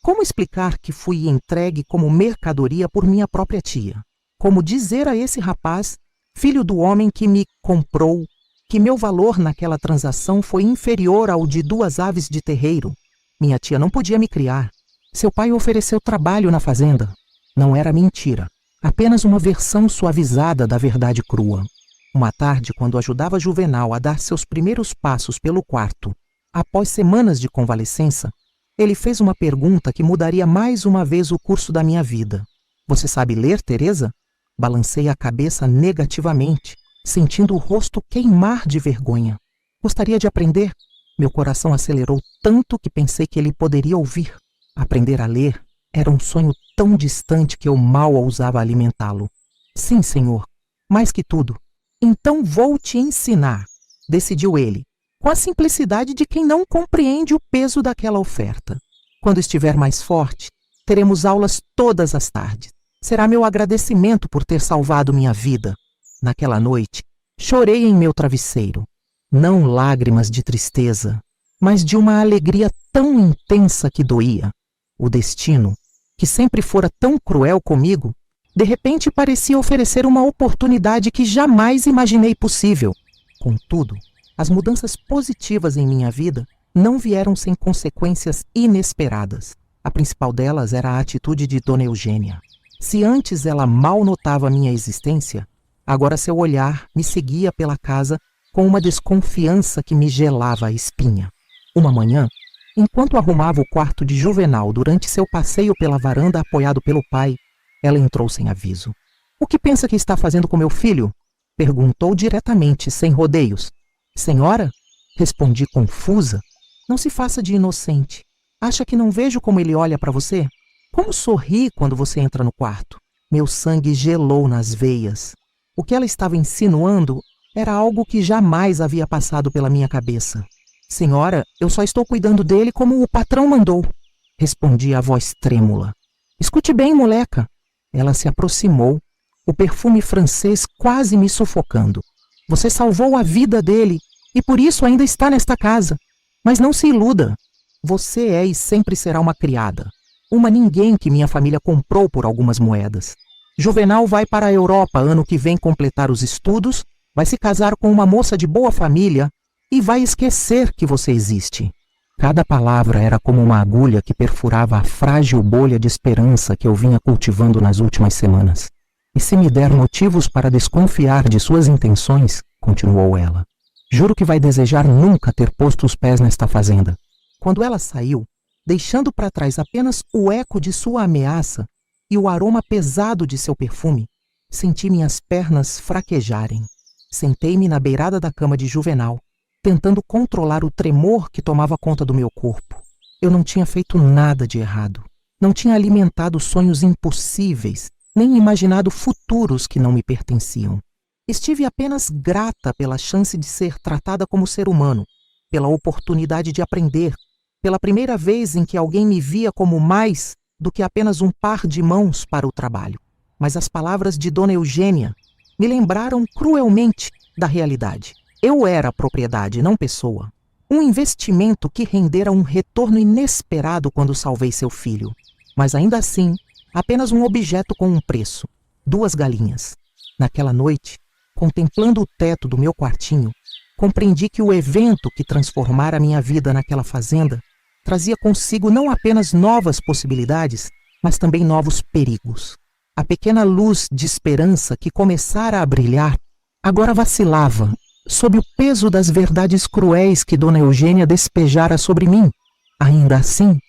A: Como explicar que fui entregue como mercadoria por minha própria tia? Como dizer a esse rapaz, filho do homem que me comprou, que meu valor naquela transação foi inferior ao de 2 aves de terreiro? Minha tia não podia me criar. Seu pai ofereceu trabalho na fazenda. Não era mentira, apenas uma versão suavizada da verdade crua. Uma tarde, quando ajudava Juvenal a dar seus primeiros passos pelo quarto, após semanas de convalescença, ele fez uma pergunta que mudaria mais uma vez o curso da minha vida. Você sabe ler, Teresa? Balancei a cabeça negativamente, sentindo o rosto queimar de vergonha. Gostaria de aprender? Meu coração acelerou tanto que pensei que ele poderia ouvir. Aprender a ler era um sonho tão distante que eu mal ousava alimentá-lo. Sim, senhor. Mais que tudo. Então vou te ensinar, decidiu ele, com a simplicidade de quem não compreende o peso daquela oferta. Quando estiver mais forte, teremos aulas todas as tardes. Será meu agradecimento por ter salvado minha vida. Naquela noite, chorei em meu travesseiro. Não lágrimas de tristeza, mas de uma alegria tão intensa que doía. O destino, que sempre fora tão cruel comigo, de repente parecia oferecer uma oportunidade que jamais imaginei possível. Contudo, as mudanças positivas em minha vida não vieram sem consequências inesperadas. A principal delas era a atitude de Dona Eugênia. Se antes ela mal notava minha existência, agora seu olhar me seguia pela casa com uma desconfiança que me gelava a espinha. Uma manhã, enquanto arrumava o quarto de Juvenal durante seu passeio pela varanda apoiado pelo pai, ela entrou sem aviso. "O que pensa que está fazendo com meu filho?" Perguntou diretamente, sem rodeios. "Senhora?" Respondi confusa. "Não se faça de inocente. Acha que não vejo como ele olha para você? Como sorri quando você entra no quarto?" Meu sangue gelou nas veias. O que ela estava insinuando era algo que jamais havia passado pela minha cabeça. "Senhora, eu só estou cuidando dele como o patrão mandou", respondi a voz trêmula. "Escute bem, moleca." Ela se aproximou, o perfume francês quase me sufocando. "Você salvou a vida dele e por isso ainda está nesta casa. Mas não se iluda. Você é e sempre será uma criada. Uma ninguém que minha família comprou por algumas moedas. Juvenal vai para a Europa ano que vem completar os estudos, vai se casar com uma moça de boa família e vai esquecer que você existe." Cada palavra era como uma agulha que perfurava a frágil bolha de esperança que eu vinha cultivando nas últimas semanas. "E se me der motivos para desconfiar de suas intenções", continuou ela, "juro que vai desejar nunca ter posto os pés nesta fazenda." Quando ela saiu, deixando para trás apenas o eco de sua ameaça e o aroma pesado de seu perfume, senti minhas pernas fraquejarem. Sentei-me na beirada da cama de Juvenal, tentando controlar o tremor que tomava conta do meu corpo. Eu não tinha feito nada de errado. Não tinha alimentado sonhos impossíveis, nem imaginado futuros que não me pertenciam. Estive apenas grata pela chance de ser tratada como ser humano, pela oportunidade de aprender, pela primeira vez em que alguém me via como mais do que apenas um par de mãos para o trabalho. Mas as palavras de Dona Eugênia me lembraram cruelmente da realidade. Eu era propriedade, não pessoa. Um investimento que rendera um retorno inesperado quando salvei seu filho. Mas ainda assim, apenas um objeto com um preço. 2 galinhas. Naquela noite, contemplando o teto do meu quartinho, compreendi que o evento que transformara minha vida naquela fazenda trazia consigo não apenas novas possibilidades, mas também novos perigos. A pequena luz de esperança que começara a brilhar agora vacilava sob o peso das verdades cruéis que Dona Eugênia despejara sobre mim. Ainda assim,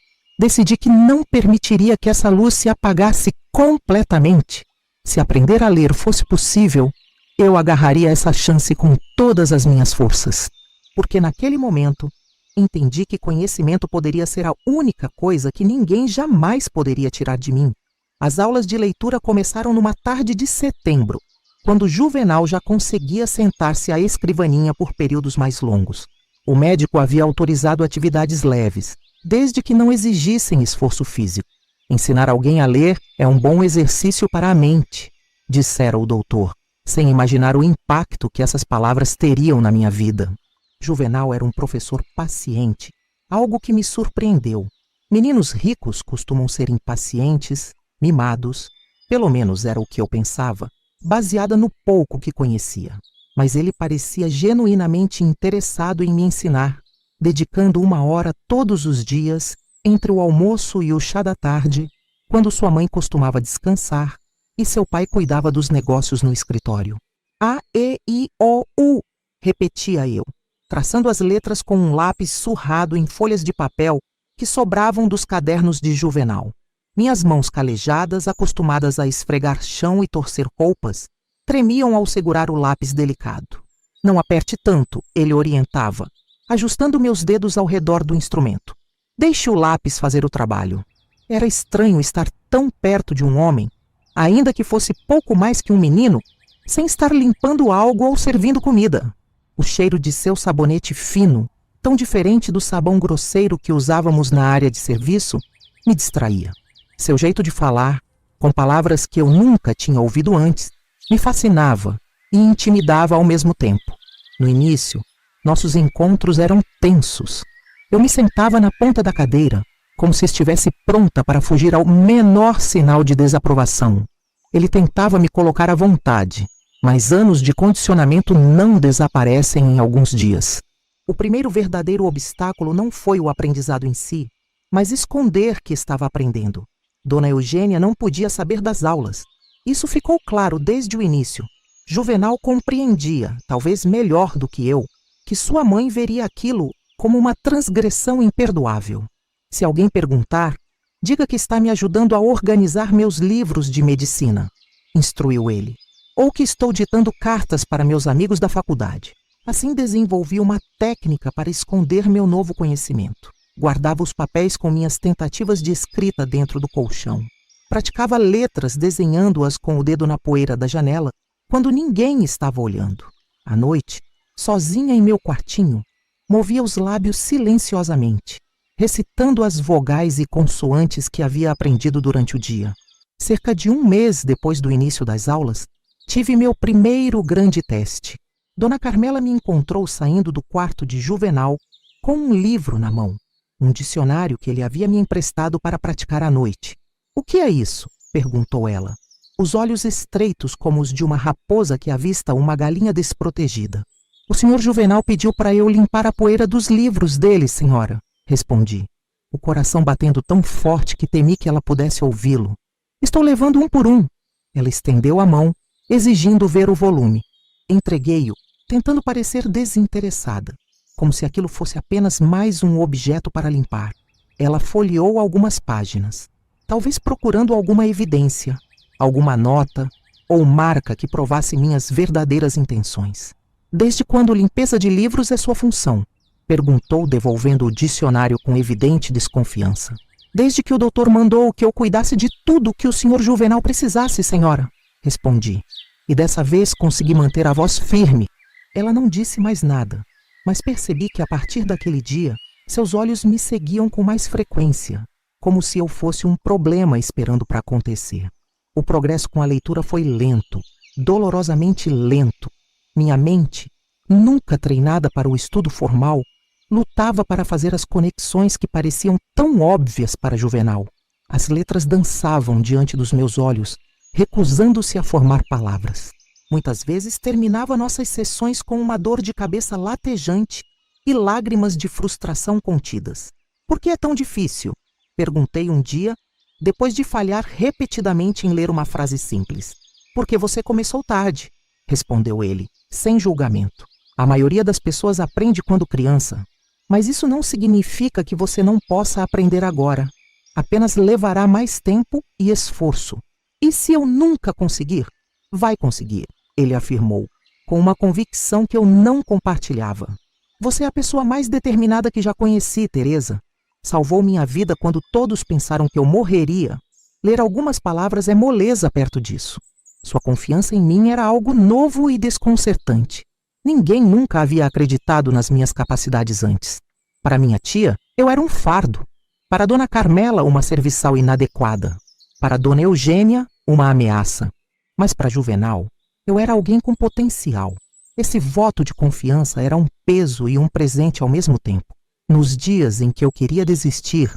A: decidi que não permitiria que essa luz se apagasse completamente. Se aprender a ler fosse possível, eu agarraria essa chance com todas as minhas forças. Porque naquele momento, entendi que conhecimento poderia ser a única coisa que ninguém jamais poderia tirar de mim. As aulas de leitura começaram numa tarde de setembro, quando Juvenal já conseguia sentar-se à escrivaninha por períodos mais longos. O médico havia autorizado atividades leves, desde que não exigissem esforço físico. Ensinar alguém a ler é um bom exercício para a mente, dissera o doutor, sem imaginar o impacto que essas palavras teriam na minha vida. Juvenal era um professor paciente, algo que me surpreendeu. Meninos ricos costumam ser impacientes, mimados, pelo menos era o que eu pensava, baseada no pouco que conhecia. Mas ele parecia genuinamente interessado em me ensinar, dedicando 1 hora todos os dias, entre o almoço e o chá da tarde, quando sua mãe costumava descansar e seu pai cuidava dos negócios no escritório. A, E, I, O, U, repetia eu, traçando as letras com um lápis surrado em folhas de papel que sobravam dos cadernos de Juvenal. Minhas mãos calejadas, acostumadas a esfregar chão e torcer roupas, tremiam ao segurar o lápis delicado. Não aperte tanto, ele orientava, ajustando meus dedos ao redor do instrumento. Deixe o lápis fazer o trabalho. Era estranho estar tão perto de um homem, ainda que fosse pouco mais que um menino, sem estar limpando algo ou servindo comida. O cheiro de seu sabonete fino, tão diferente do sabão grosseiro que usávamos na área de serviço, me distraía. Seu jeito de falar, com palavras que eu nunca tinha ouvido antes, me fascinava e intimidava ao mesmo tempo. No início, nossos encontros eram tensos. Eu me sentava na ponta da cadeira, como se estivesse pronta para fugir ao menor sinal de desaprovação. Ele tentava me colocar à vontade, mas anos de condicionamento não desaparecem em alguns dias. O primeiro verdadeiro obstáculo não foi o aprendizado em si, mas esconder que estava aprendendo. Dona Eugênia não podia saber das aulas. Isso ficou claro desde o início. Juvenal compreendia, talvez melhor do que eu, que sua mãe veria aquilo como uma transgressão imperdoável. Se alguém perguntar, diga que está me ajudando a organizar meus livros de medicina, instruiu ele, ou que estou ditando cartas para meus amigos da faculdade. Assim desenvolvi uma técnica para esconder meu novo conhecimento. Guardava os papéis com minhas tentativas de escrita dentro do colchão. Praticava letras desenhando-as com o dedo na poeira da janela, quando ninguém estava olhando. À noite, sozinha em meu quartinho, movia os lábios silenciosamente, recitando as vogais e consoantes que havia aprendido durante o dia. Cerca de um mês depois do início das aulas, tive meu primeiro grande teste. Dona Carmela me encontrou saindo do quarto de Juvenal com um livro na mão, um dicionário que ele havia me emprestado para praticar à noite. "O que é isso?" perguntou ela, os olhos estreitos como os de uma raposa que avista uma galinha desprotegida. "O senhor Juvenal pediu para eu limpar a poeira dos livros dele, senhora", respondi, o coração batendo tão forte que temi que ela pudesse ouvi-lo. "Estou levando um por um." Ela estendeu a mão, exigindo ver o volume. Entreguei-o, tentando parecer desinteressada, como se aquilo fosse apenas mais um objeto para limpar. Ela folheou algumas páginas, talvez procurando alguma evidência, alguma nota ou marca que provasse minhas verdadeiras intenções. "Desde quando limpeza de livros é sua função?" perguntou, devolvendo o dicionário com evidente desconfiança. "Desde que o doutor mandou que eu cuidasse de tudo que o senhor Juvenal precisasse, senhora", respondi. E dessa vez consegui manter a voz firme. Ela não disse mais nada, mas percebi que a partir daquele dia, seus olhos me seguiam com mais frequência, como se eu fosse um problema esperando para acontecer. O progresso com a leitura foi lento, dolorosamente lento. Minha mente, nunca treinada para o estudo formal, lutava para fazer as conexões que pareciam tão óbvias para Juvenal. As letras dançavam diante dos meus olhos, recusando-se a formar palavras. Muitas vezes terminava nossas sessões com uma dor de cabeça latejante e lágrimas de frustração contidas. "Por que é tão difícil?" perguntei um dia, depois de falhar repetidamente em ler uma frase simples. "Porque você começou tarde", respondeu ele, sem julgamento. "A maioria das pessoas aprende quando criança, mas isso não significa que você não possa aprender agora. Apenas levará mais tempo e esforço. E se eu nunca conseguir?" "Vai conseguir", ele afirmou, com uma convicção que eu não compartilhava. "Você é a pessoa mais determinada que já conheci, Teresa. Salvou minha vida quando todos pensaram que eu morreria. Ler algumas palavras é moleza perto disso." Sua confiança em mim era algo novo e desconcertante. Ninguém nunca havia acreditado nas minhas capacidades antes. Para minha tia, eu era um fardo. Para Dona Carmela, uma serviçal inadequada. Para Dona Eugênia, uma ameaça. Mas para Juvenal, eu era alguém com potencial. Esse voto de confiança era um peso e um presente ao mesmo tempo. Nos dias em que eu queria desistir,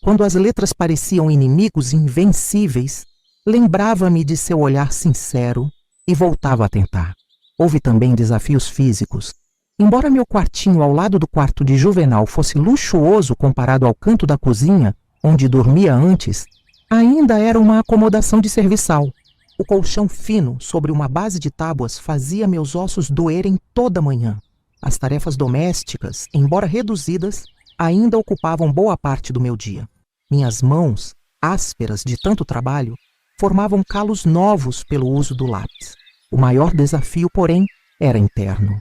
A: quando as letras pareciam inimigos invencíveis, lembrava-me de seu olhar sincero e voltava a tentar. Houve também desafios físicos. Embora meu quartinho ao lado do quarto de Juvenal fosse luxuoso comparado ao canto da cozinha, onde dormia antes, ainda era uma acomodação de serviçal. O colchão fino sobre uma base de tábuas fazia meus ossos doerem toda manhã. As tarefas domésticas, embora reduzidas, ainda ocupavam boa parte do meu dia. Minhas mãos, ásperas de tanto trabalho, formavam calos novos pelo uso do lápis. O maior desafio, porém, era interno.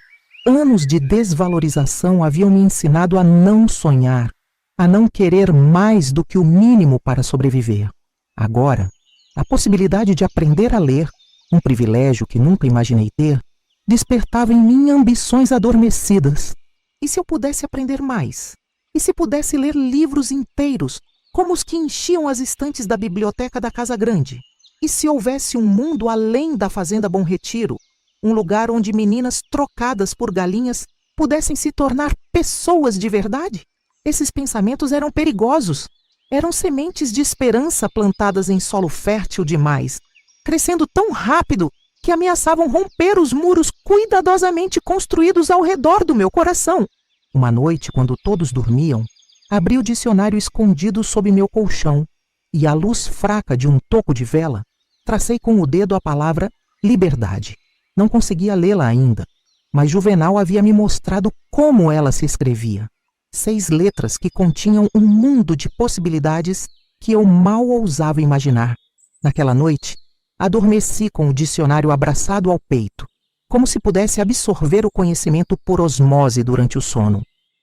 A: Anos de desvalorização haviam me ensinado a não sonhar, a não querer mais do que o mínimo para sobreviver. Agora, a possibilidade de aprender a ler, um privilégio que nunca imaginei ter, despertava em mim ambições adormecidas. E se eu pudesse aprender mais? E se pudesse ler livros inteiros, como os que enchiam as estantes da biblioteca da Casa Grande. E se houvesse um mundo além da Fazenda Bom Retiro, um lugar onde meninas trocadas por galinhas pudessem se tornar pessoas de verdade? Esses pensamentos eram perigosos. Eram sementes de esperança plantadas em solo fértil demais, crescendo tão rápido que ameaçavam romper os muros cuidadosamente construídos ao redor do meu coração. Uma noite, quando todos dormiam, abri o dicionário escondido sob meu colchão e, à luz fraca de um toco de vela, tracei com o dedo a palavra liberdade. Não conseguia lê-la ainda, mas Juvenal havia me mostrado como ela se escrevia. 6 letras que continham um mundo de possibilidades que eu mal ousava imaginar. Naquela noite, adormeci com o dicionário abraçado ao peito, como se pudesse absorver o conhecimento por osmose durante o sono.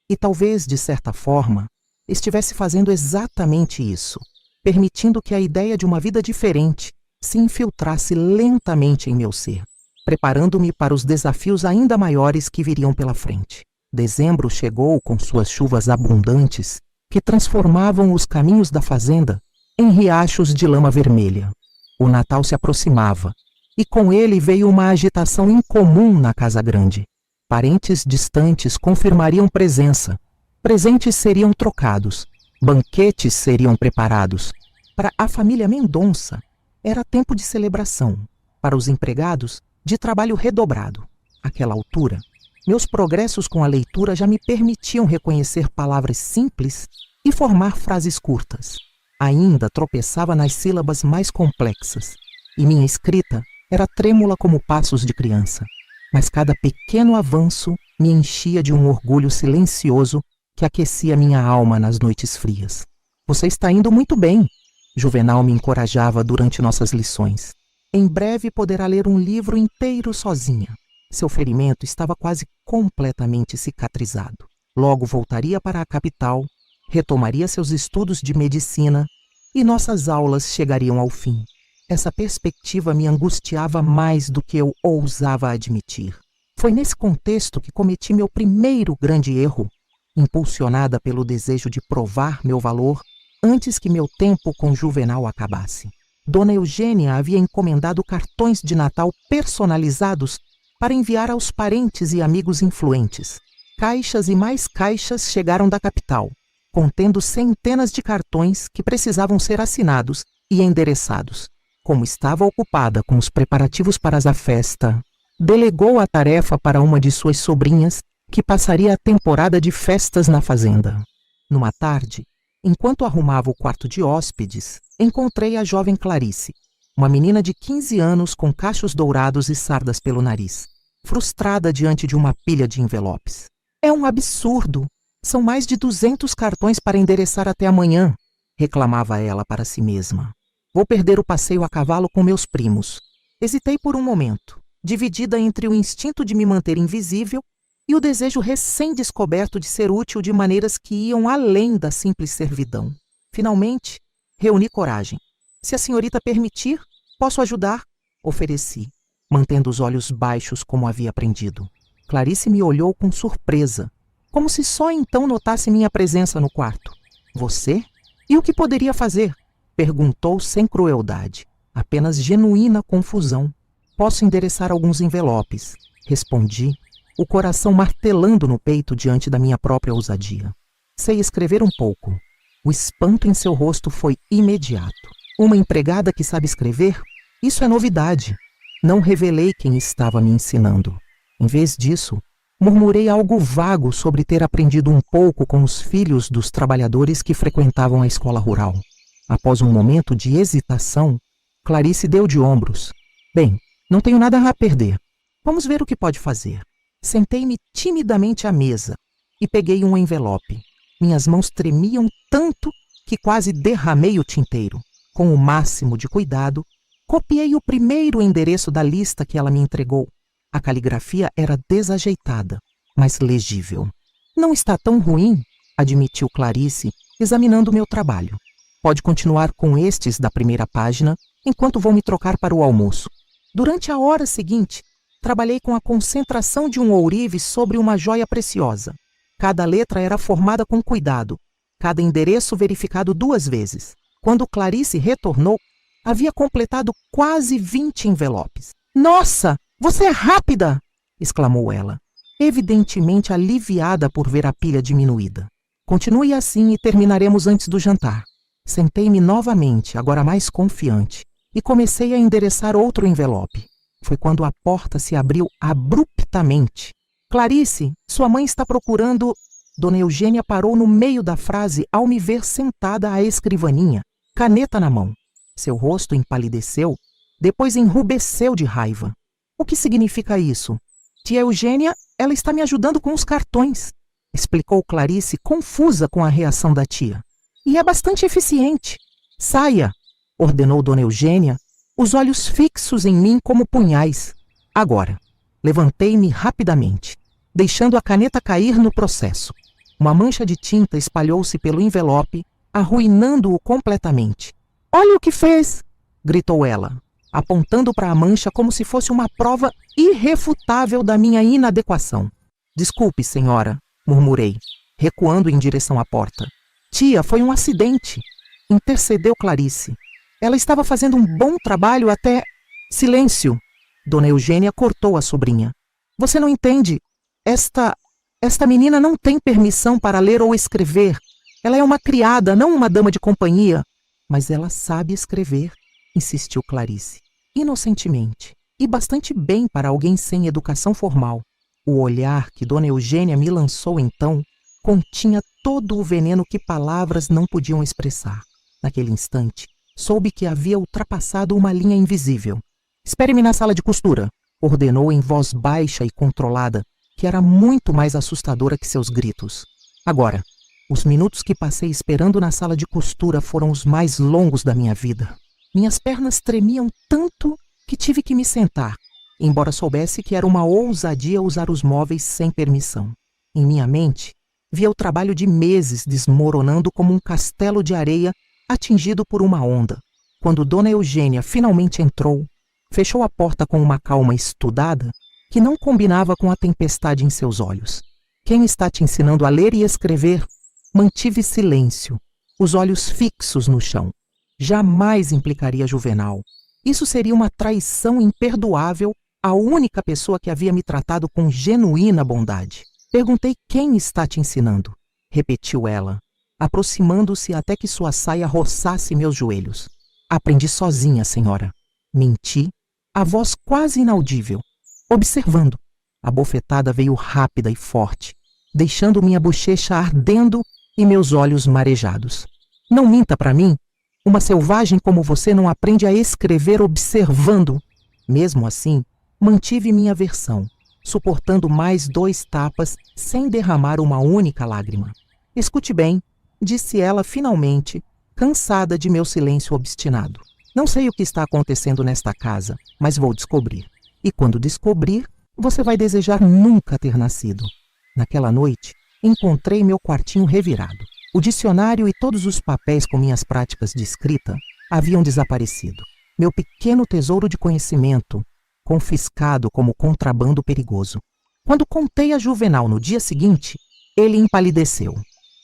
A: E talvez, de certa forma, estivesse fazendo exatamente isso, permitindo que a ideia de uma vida diferente se infiltrasse lentamente em meu ser, preparando-me para os desafios ainda maiores que viriam pela frente. Dezembro chegou com suas chuvas abundantes que transformavam os caminhos da fazenda em riachos de lama vermelha. O Natal se aproximava e com ele veio uma agitação incomum na Casa Grande. Parentes distantes confirmariam presença, presentes seriam trocados, banquetes seriam preparados. Para a família Mendonça, era tempo de celebração. Para os empregados, de trabalho redobrado. Àquela altura, meus progressos com a leitura já me permitiam reconhecer palavras simples e formar frases curtas. Ainda tropeçava nas sílabas mais complexas, e minha escrita era trêmula como passos de criança. Mas cada pequeno avanço me enchia de um orgulho silencioso que aquecia minha alma nas noites frias. Você está indo muito bem, Juvenal me encorajava durante nossas lições. Em breve poderá ler um livro inteiro sozinha. Seu ferimento estava quase completamente cicatrizado. Logo voltaria para a capital, retomaria seus estudos de medicina e nossas aulas chegariam ao fim. Essa perspectiva me angustiava mais do que eu ousava admitir. Foi nesse contexto que cometi meu primeiro grande erro, impulsionada pelo desejo de provar meu valor antes que meu tempo com Juvenal acabasse. Dona Eugênia havia encomendado cartões de Natal personalizados para enviar aos parentes e amigos influentes. Caixas e mais caixas chegaram da capital, contendo centenas de cartões que precisavam ser assinados e endereçados. Como estava ocupada com os preparativos para a festa, delegou a tarefa para uma de suas sobrinhas, que passaria a temporada de festas na fazenda. Numa tarde, enquanto arrumava o quarto de hóspedes, encontrei a jovem Clarice, uma menina de 15 anos com cachos dourados e sardas pelo nariz, frustrada diante de uma pilha de envelopes. É um absurdo! São mais de 200 cartões para endereçar até amanhã, reclamava ela para si mesma. Vou perder o passeio a cavalo com meus primos. Hesitei por um momento, dividida entre o instinto de me manter invisível e o desejo recém-descoberto de ser útil de maneiras que iam além da simples servidão. Finalmente, reuni coragem. Se a senhorita permitir, posso ajudar? Ofereci, mantendo os olhos baixos como havia aprendido. Clarice me olhou com surpresa, como se só então notasse minha presença no quarto. Você? E o que poderia fazer? Perguntou sem crueldade, apenas genuína confusão. Posso endereçar alguns envelopes, respondi, o coração martelando no peito diante da minha própria ousadia. Sei escrever um pouco. O espanto em seu rosto foi imediato. Uma empregada que sabe escrever? Isso é novidade. Não revelei quem estava me ensinando. Em vez disso, murmurei algo vago sobre ter aprendido um pouco com os filhos dos trabalhadores que frequentavam a escola rural. Após um momento de hesitação, Clarice deu de ombros. Bem, não tenho nada a perder. Vamos ver o que pode fazer. Sentei-me timidamente à mesa e peguei um envelope. Minhas mãos tremiam tanto que quase derramei o tinteiro. Com o máximo de cuidado, copiei o primeiro endereço da lista que ela me entregou. A caligrafia era desajeitada, mas legível. Não está tão ruim, admitiu Clarice, examinando meu trabalho. Pode continuar com estes da primeira página, enquanto vou me trocar para o almoço. Durante a hora seguinte, trabalhei com a concentração de um ourive sobre uma joia preciosa. Cada letra era formada com cuidado, cada endereço verificado 2 vezes. Quando Clarice retornou, havia completado quase 20 envelopes. "Nossa, você é rápida!" exclamou ela, evidentemente aliviada por ver a pilha diminuída. "Continue assim e terminaremos antes do jantar." Sentei-me novamente, agora mais confiante, e comecei a endereçar outro envelope. Foi quando a porta se abriu abruptamente. "Clarice, sua mãe está procurando..." Dona Eugênia parou no meio da frase ao me ver sentada à escrivaninha, caneta na mão. Seu rosto empalideceu, depois enrubesceu de raiva. "O que significa isso?" "Tia Eugênia, ela está me ajudando com os cartões", explicou Clarice, confusa com a reação da tia. "E é bastante eficiente." "Saia", ordenou Dona Eugênia, os olhos fixos em mim como punhais. Agora, levantei-me rapidamente, deixando a caneta cair no processo. Uma mancha de tinta espalhou-se pelo envelope, arruinando-o completamente. "Olha o que fez!" gritou ela, apontando para a mancha como se fosse uma prova irrefutável da minha inadequação. "Desculpe, senhora", murmurei, recuando em direção à porta. "Tia, foi um acidente", intercedeu Clarice. "Ela estava fazendo um bom trabalho até..." "Silêncio!" Dona Eugênia cortou a sobrinha. "Você não entende. Esta menina não tem permissão para ler ou escrever. Ela é uma criada, não uma dama de companhia." "Mas ela sabe escrever", insistiu Clarice, inocentemente, e bastante bem para alguém sem educação formal. O olhar que Dona Eugênia me lançou então continha todo o veneno que palavras não podiam expressar. Naquele instante, soube que havia ultrapassado uma linha invisível. "Espere-me na sala de costura", ordenou em voz baixa e controlada, que era muito mais assustadora que seus gritos. Agora, os minutos que passei esperando na sala de costura foram os mais longos da minha vida. Minhas pernas tremiam tanto que tive que me sentar, embora soubesse que era uma ousadia usar os móveis sem permissão. Em minha mente, via o trabalho de meses desmoronando como um castelo de areia atingido por uma onda. Quando Dona Eugênia finalmente entrou, fechou a porta com uma calma estudada que não combinava com a tempestade em seus olhos. "Quem está te ensinando a ler e escrever?" Mantive silêncio, os olhos fixos no chão. Jamais implicaria Juvenal. Isso seria uma traição imperdoável à única pessoa que havia me tratado com genuína bondade. "Perguntei quem está te ensinando", repetiu ela, aproximando-se até que sua saia roçasse meus joelhos. "Aprendi sozinha, senhora." Menti, a voz quase inaudível. "Observando." A bofetada veio rápida e forte, deixando minha bochecha ardendo e meus olhos marejados. "Não minta para mim. Uma selvagem como você não aprende a escrever observando." Mesmo assim, mantive minha versão, suportando mais 2 tapas sem derramar uma única lágrima. "Escute bem", disse ela finalmente, cansada de meu silêncio obstinado. "Não sei o que está acontecendo nesta casa, mas vou descobrir. E quando descobrir, você vai desejar nunca ter nascido." Naquela noite, encontrei meu quartinho revirado. O dicionário e todos os papéis com minhas práticas de escrita haviam desaparecido. Meu pequeno tesouro de conhecimento, confiscado como contrabando perigoso. Quando contei a Juvenal no dia seguinte, ele empalideceu.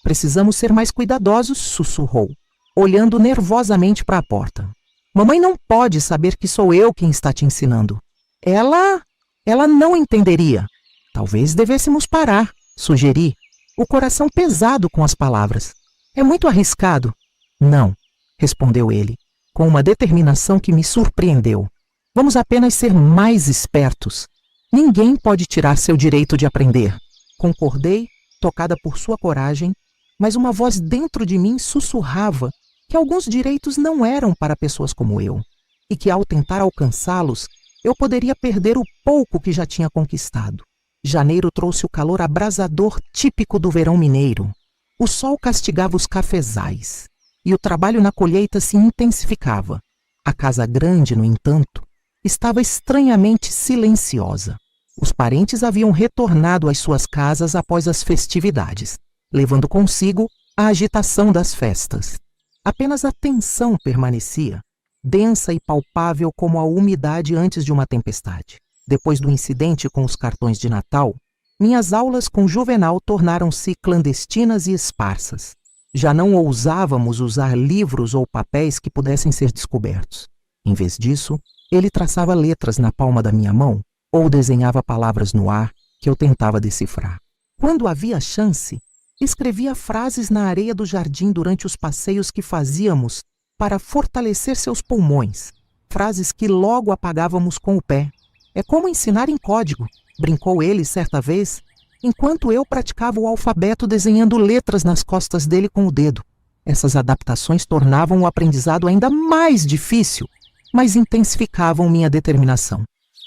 A: "Precisamos ser mais cuidadosos", sussurrou, olhando nervosamente para a porta. "Mamãe não pode saber que sou eu quem está te ensinando. Ela não entenderia." "Talvez devêssemos parar", sugeri, o coração pesado com as palavras. "É muito arriscado." "Não", respondeu ele, com uma determinação que me surpreendeu. "Vamos apenas ser mais espertos. Ninguém pode tirar seu direito de aprender." Concordei, tocada por sua coragem, mas uma voz dentro de mim sussurrava que alguns direitos não eram para pessoas como eu, e que ao tentar alcançá-los, eu poderia perder o pouco que já tinha conquistado. Janeiro trouxe o calor abrasador típico do verão mineiro. O sol castigava os cafezais, e o trabalho na colheita se intensificava. A casa grande, no entanto, estava estranhamente silenciosa. Os parentes haviam retornado às suas casas após as festividades, levando consigo a agitação das festas. Apenas a tensão permanecia, densa e palpável como a umidade antes de uma tempestade. Depois do incidente com os cartões de Natal, minhas aulas com Juvenal tornaram-se clandestinas e esparsas. Já não ousávamos usar livros ou papéis que pudessem ser descobertos. Em vez disso, ele traçava letras na palma da minha mão ou desenhava palavras no ar que eu tentava decifrar. Quando havia chance, escrevia frases na areia do jardim durante os passeios que fazíamos para fortalecer seus pulmões, frases que logo apagávamos com o pé. É como ensinar em código, brincou ele certa vez, enquanto eu praticava o alfabeto desenhando letras nas costas dele com o dedo. Essas adaptações tornavam o aprendizado ainda mais difícil, mas intensificavam minha determinação.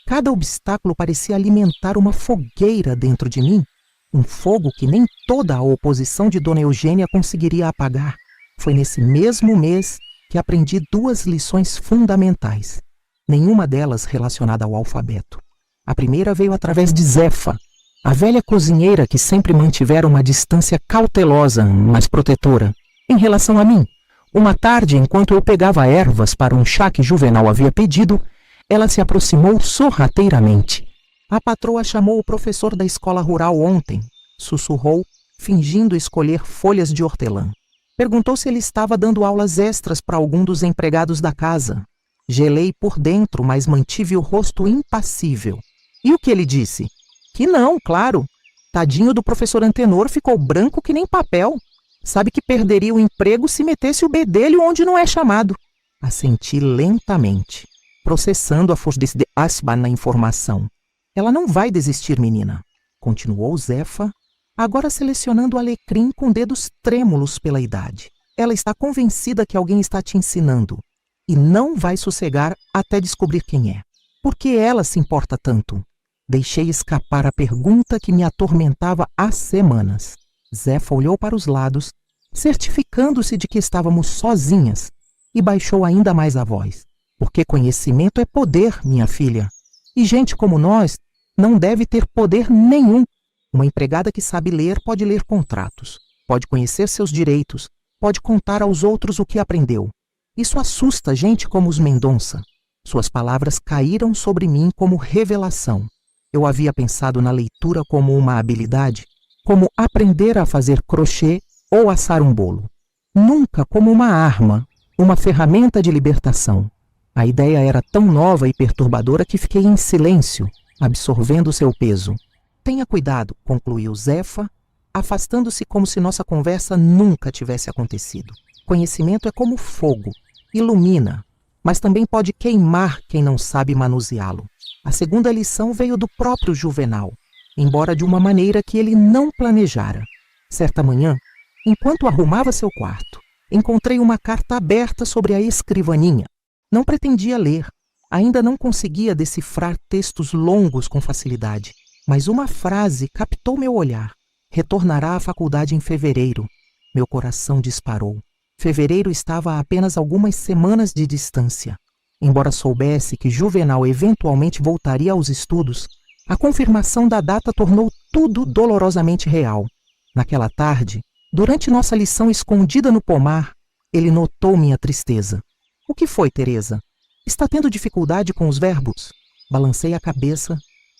A: Cada obstáculo parecia alimentar uma fogueira dentro de mim, um fogo que nem toda a oposição de Dona Eugênia conseguiria apagar. Foi nesse mesmo mês que aprendi 2 lições fundamentais, nenhuma delas relacionada ao alfabeto. A primeira veio através de Zefa, a velha cozinheira que sempre mantivera uma distância cautelosa, mas protetora, em relação a mim. Uma tarde, enquanto eu pegava ervas para um chá que Juvenal havia pedido, ela se aproximou sorrateiramente. A patroa chamou o professor da escola rural ontem, sussurrou, fingindo escolher folhas de hortelã. Perguntou se ele estava dando aulas extras para algum dos empregados da casa. Gelei por dentro, mas mantive o rosto impassível. E o que ele disse? Que não, claro. Tadinho do professor Antenor ficou branco que nem papel. Sabe que perderia o emprego se metesse o bedelho onde não é chamado. Assenti lentamente, processando a força de asba na informação. Ela não vai desistir, menina, continuou Zefa, agora selecionando o alecrim com dedos trêmulos pela idade. Ela está convencida que alguém está te ensinando e não vai sossegar até descobrir quem é. Por que ela se importa tanto? Deixei escapar a pergunta que me atormentava há semanas. Zefa olhou para os lados, certificando-se de que estávamos sozinhas, e baixou ainda mais a voz. Porque conhecimento é poder, minha filha. E gente como nós não deve ter poder nenhum. Uma empregada que sabe ler pode ler contratos, pode conhecer seus direitos, pode contar aos outros o que aprendeu. Isso assusta gente como os Mendonça. Suas palavras caíram sobre mim como revelação. Eu havia pensado na leitura como uma habilidade, como aprender a fazer crochê ou assar um bolo. Nunca como uma arma, uma ferramenta de libertação. A ideia era tão nova e perturbadora que fiquei em silêncio, absorvendo seu peso. Tenha cuidado, concluiu Zefa, afastando-se como se nossa conversa nunca tivesse acontecido. Conhecimento é como fogo, ilumina, mas também pode queimar quem não sabe manuseá-lo. A segunda lição veio do próprio Juvenal, embora de uma maneira que ele não planejara. Certa manhã, enquanto arrumava seu quarto, encontrei uma carta aberta sobre a escrivaninha. Não pretendia ler, ainda não conseguia decifrar textos longos com facilidade, mas uma frase captou meu olhar. Retornará à faculdade em fevereiro. Meu coração disparou. Fevereiro estava a apenas algumas semanas de distância. Embora soubesse que Juvenal eventualmente voltaria aos estudos, a confirmação da data tornou tudo dolorosamente real. Naquela tarde, durante nossa lição escondida no pomar, ele notou minha tristeza. O que foi, Teresa? Está tendo dificuldade com os verbos? Balancei a cabeça,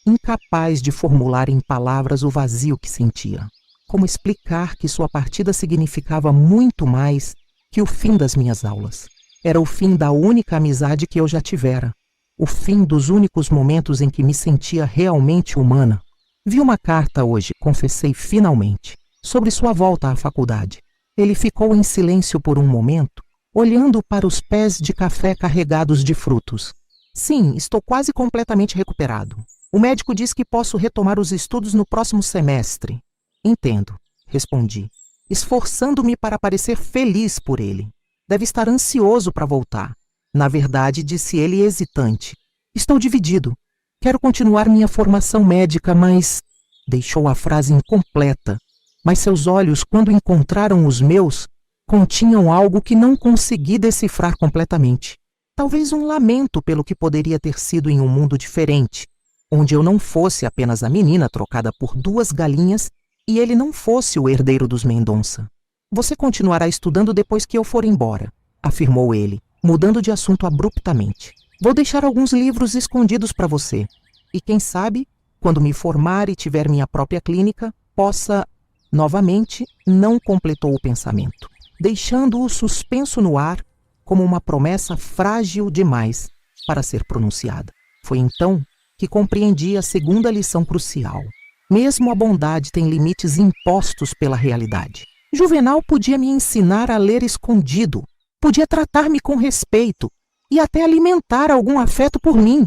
A: incapaz de formular em palavras o vazio que sentia. Como explicar que sua partida significava muito mais que o fim das minhas aulas? Era o fim da única amizade que eu já tivera. O fim dos únicos momentos em que me sentia realmente humana. Vi uma carta hoje, confessei finalmente, sobre sua volta à faculdade. Ele ficou em silêncio por um momento, olhando para os pés de café carregados de frutos. Sim, estou quase completamente recuperado. O médico diz que posso retomar os estudos no próximo semestre. Entendo, respondi, esforçando-me para parecer feliz por ele. Deve estar ansioso para voltar. Na verdade, disse ele hesitante. Estou dividido. Quero continuar minha formação médica, mas... Deixou a frase incompleta. Mas seus olhos, quando encontraram os meus, continham algo que não consegui decifrar completamente. Talvez um lamento pelo que poderia ter sido em um mundo diferente, onde eu não fosse apenas a menina trocada por 2 galinhas e ele não fosse o herdeiro dos Mendonça. Você continuará estudando depois que eu for embora, afirmou ele, mudando de assunto abruptamente. Vou deixar alguns livros escondidos para você. E quem sabe, quando me formar e tiver minha própria clínica, possa... Novamente, não completou o pensamento. deixando-o suspenso no ar como uma promessa frágil demais para ser pronunciada. Foi então que compreendi a segunda lição crucial. Mesmo a bondade tem limites impostos pela realidade. Juvenal podia me ensinar a ler escondido, podia tratar-me com respeito e até alimentar algum afeto por mim,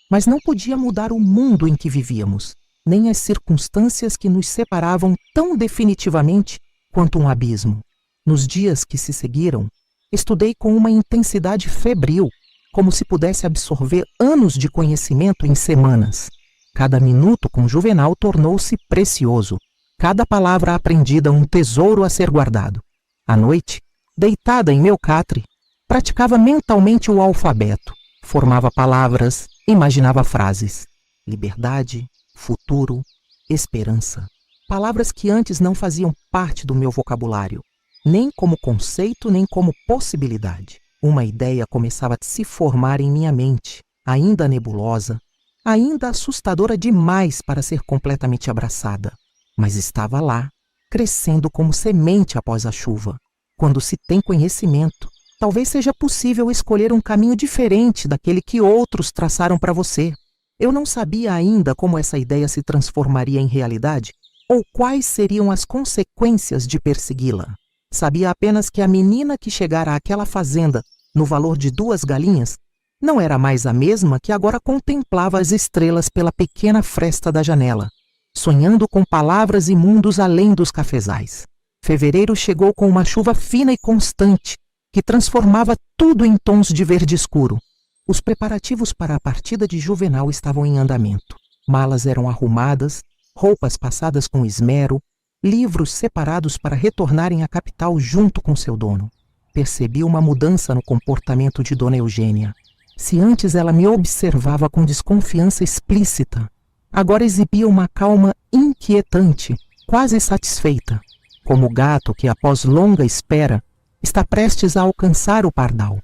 A: mas não podia mudar o mundo em que vivíamos, nem as circunstâncias que nos separavam tão definitivamente quanto um abismo. Nos dias que se seguiram, estudei com uma intensidade febril, como se pudesse absorver anos de conhecimento em semanas. Cada minuto com Juvenal tornou-se precioso, cada palavra aprendida um tesouro a ser guardado. À noite, deitada em meu catre, praticava mentalmente o alfabeto, formava palavras, imaginava frases. Liberdade, futuro, esperança. Palavras que antes não faziam parte do meu vocabulário, nem como conceito, nem como possibilidade. Uma ideia começava a se formar em minha mente, ainda nebulosa, ainda assustadora demais para ser completamente abraçada. Mas estava lá, crescendo como semente após a chuva. Quando se tem conhecimento, talvez seja possível escolher um caminho diferente daquele que outros traçaram para você. Eu não sabia ainda como essa ideia se transformaria em realidade ou quais seriam as consequências de persegui-la. Sabia apenas que a menina que chegara àquela fazenda no valor de 2 galinhas não era mais a mesma que agora contemplava as estrelas pela pequena fresta da janela, sonhando com palavras e mundos além dos cafezais. Fevereiro chegou com uma chuva fina e constante, que transformava tudo em tons de verde escuro. Os preparativos para a partida de Juvenal estavam em andamento. Malas eram arrumadas, roupas passadas com esmero, livros separados para retornarem à capital junto com seu dono. Percebi uma mudança no comportamento de Dona Eugênia. Se antes ela me observava com desconfiança explícita, agora exibia uma calma inquietante, quase satisfeita, como o gato que, após longa espera, está prestes a alcançar o pardal.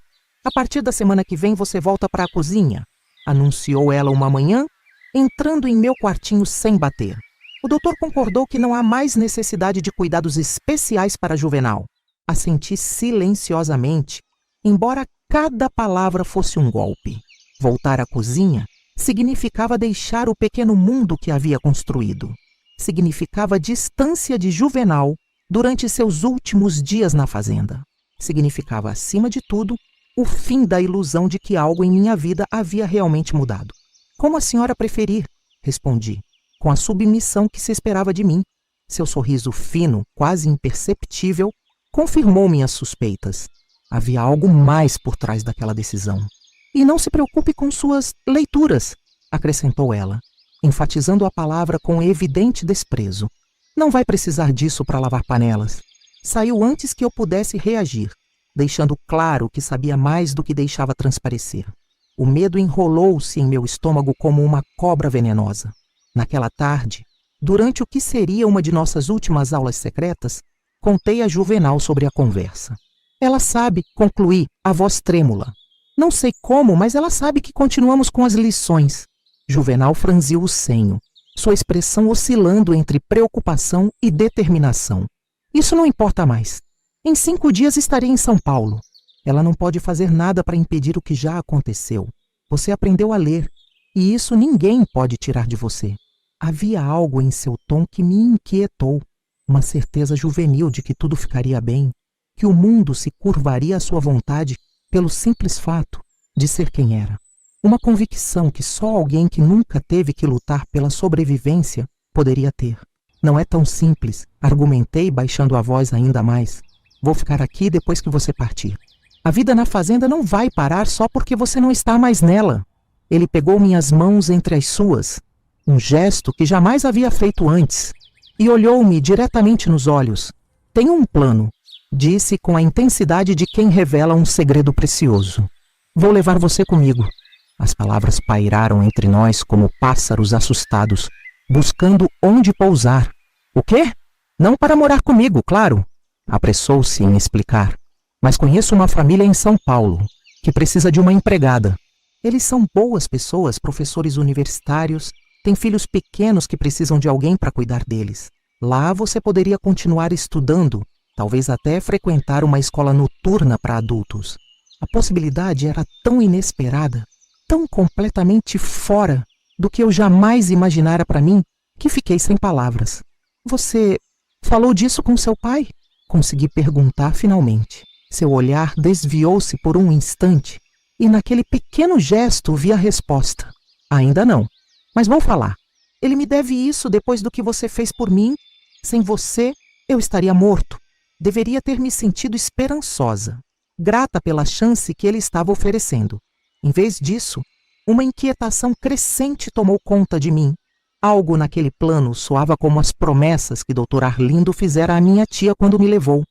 A: A partir da semana que vem você volta para a cozinha, anunciou ela uma manhã, entrando em meu quartinho sem bater. O doutor concordou que não há mais necessidade de cuidados especiais para Juvenal. Assenti silenciosamente, embora cada palavra fosse um golpe. Voltar à cozinha significava deixar o pequeno mundo que havia construído. Significava distância de Juvenal durante seus últimos dias na fazenda. Significava, acima de tudo, o fim da ilusão de que algo em minha vida havia realmente mudado. Como a senhora preferir, respondi, com a submissão que se esperava de mim. Seu sorriso fino, quase imperceptível, confirmou minhas suspeitas. Havia algo mais por trás daquela decisão. E não se preocupe com suas leituras, acrescentou ela, enfatizando a palavra com evidente desprezo. Não vai precisar disso para lavar panelas. Saiu antes que eu pudesse reagir, deixando claro que sabia mais do que deixava transparecer. O medo enrolou-se em meu estômago como uma cobra venenosa. Naquela tarde, durante o que seria uma de nossas últimas aulas secretas, contei a Juvenal sobre a conversa. Ela sabe, concluí, a voz trêmula. Não sei como, mas ela sabe que continuamos com as lições. Juvenal franziu o senho, sua expressão oscilando entre preocupação e determinação. Isso não importa mais. Em 5 dias estarei em São Paulo. Ela não pode fazer nada para impedir o que já aconteceu. Você aprendeu a ler, e isso ninguém pode tirar de você. Havia algo em seu tom que me inquietou, uma certeza juvenil de que tudo ficaria bem, que o mundo se curvaria à sua vontade pelo simples fato de ser quem era. Uma convicção que só alguém que nunca teve que lutar pela sobrevivência poderia ter. Não é tão simples, argumentei baixando a voz ainda mais. Vou ficar aqui depois que você partir. A vida na fazenda não vai parar só porque você não está mais nela. Ele pegou minhas mãos entre as suas, um gesto que jamais havia feito antes, e olhou-me diretamente nos olhos. Tenho um plano, disse com a intensidade de quem revela um segredo precioso. Vou levar você comigo. As palavras pairaram entre nós como pássaros assustados, buscando onde pousar. O quê? Não para morar comigo, claro. Apressou-se em explicar. Mas conheço uma família em São Paulo, que precisa de uma empregada. Eles são boas pessoas, professores universitários, têm filhos pequenos que precisam de alguém para cuidar deles. Lá você poderia continuar estudando talvez até frequentar uma escola noturna para adultos. A possibilidade era tão inesperada, tão completamente fora do que eu jamais imaginara para mim, que fiquei sem palavras. Você falou disso com seu pai? Consegui perguntar finalmente. Seu olhar desviou-se por um instante e naquele pequeno gesto vi a resposta. Ainda não, mas vou falar. Ele me deve isso depois do que você fez por mim. Sem você, eu estaria morto. Deveria ter me sentido esperançosa, grata pela chance que ele estava oferecendo. Em vez disso, uma inquietação crescente tomou conta de mim. Algo naquele plano soava como as promessas que Dr. Arlindo fizera à minha tia quando me levou.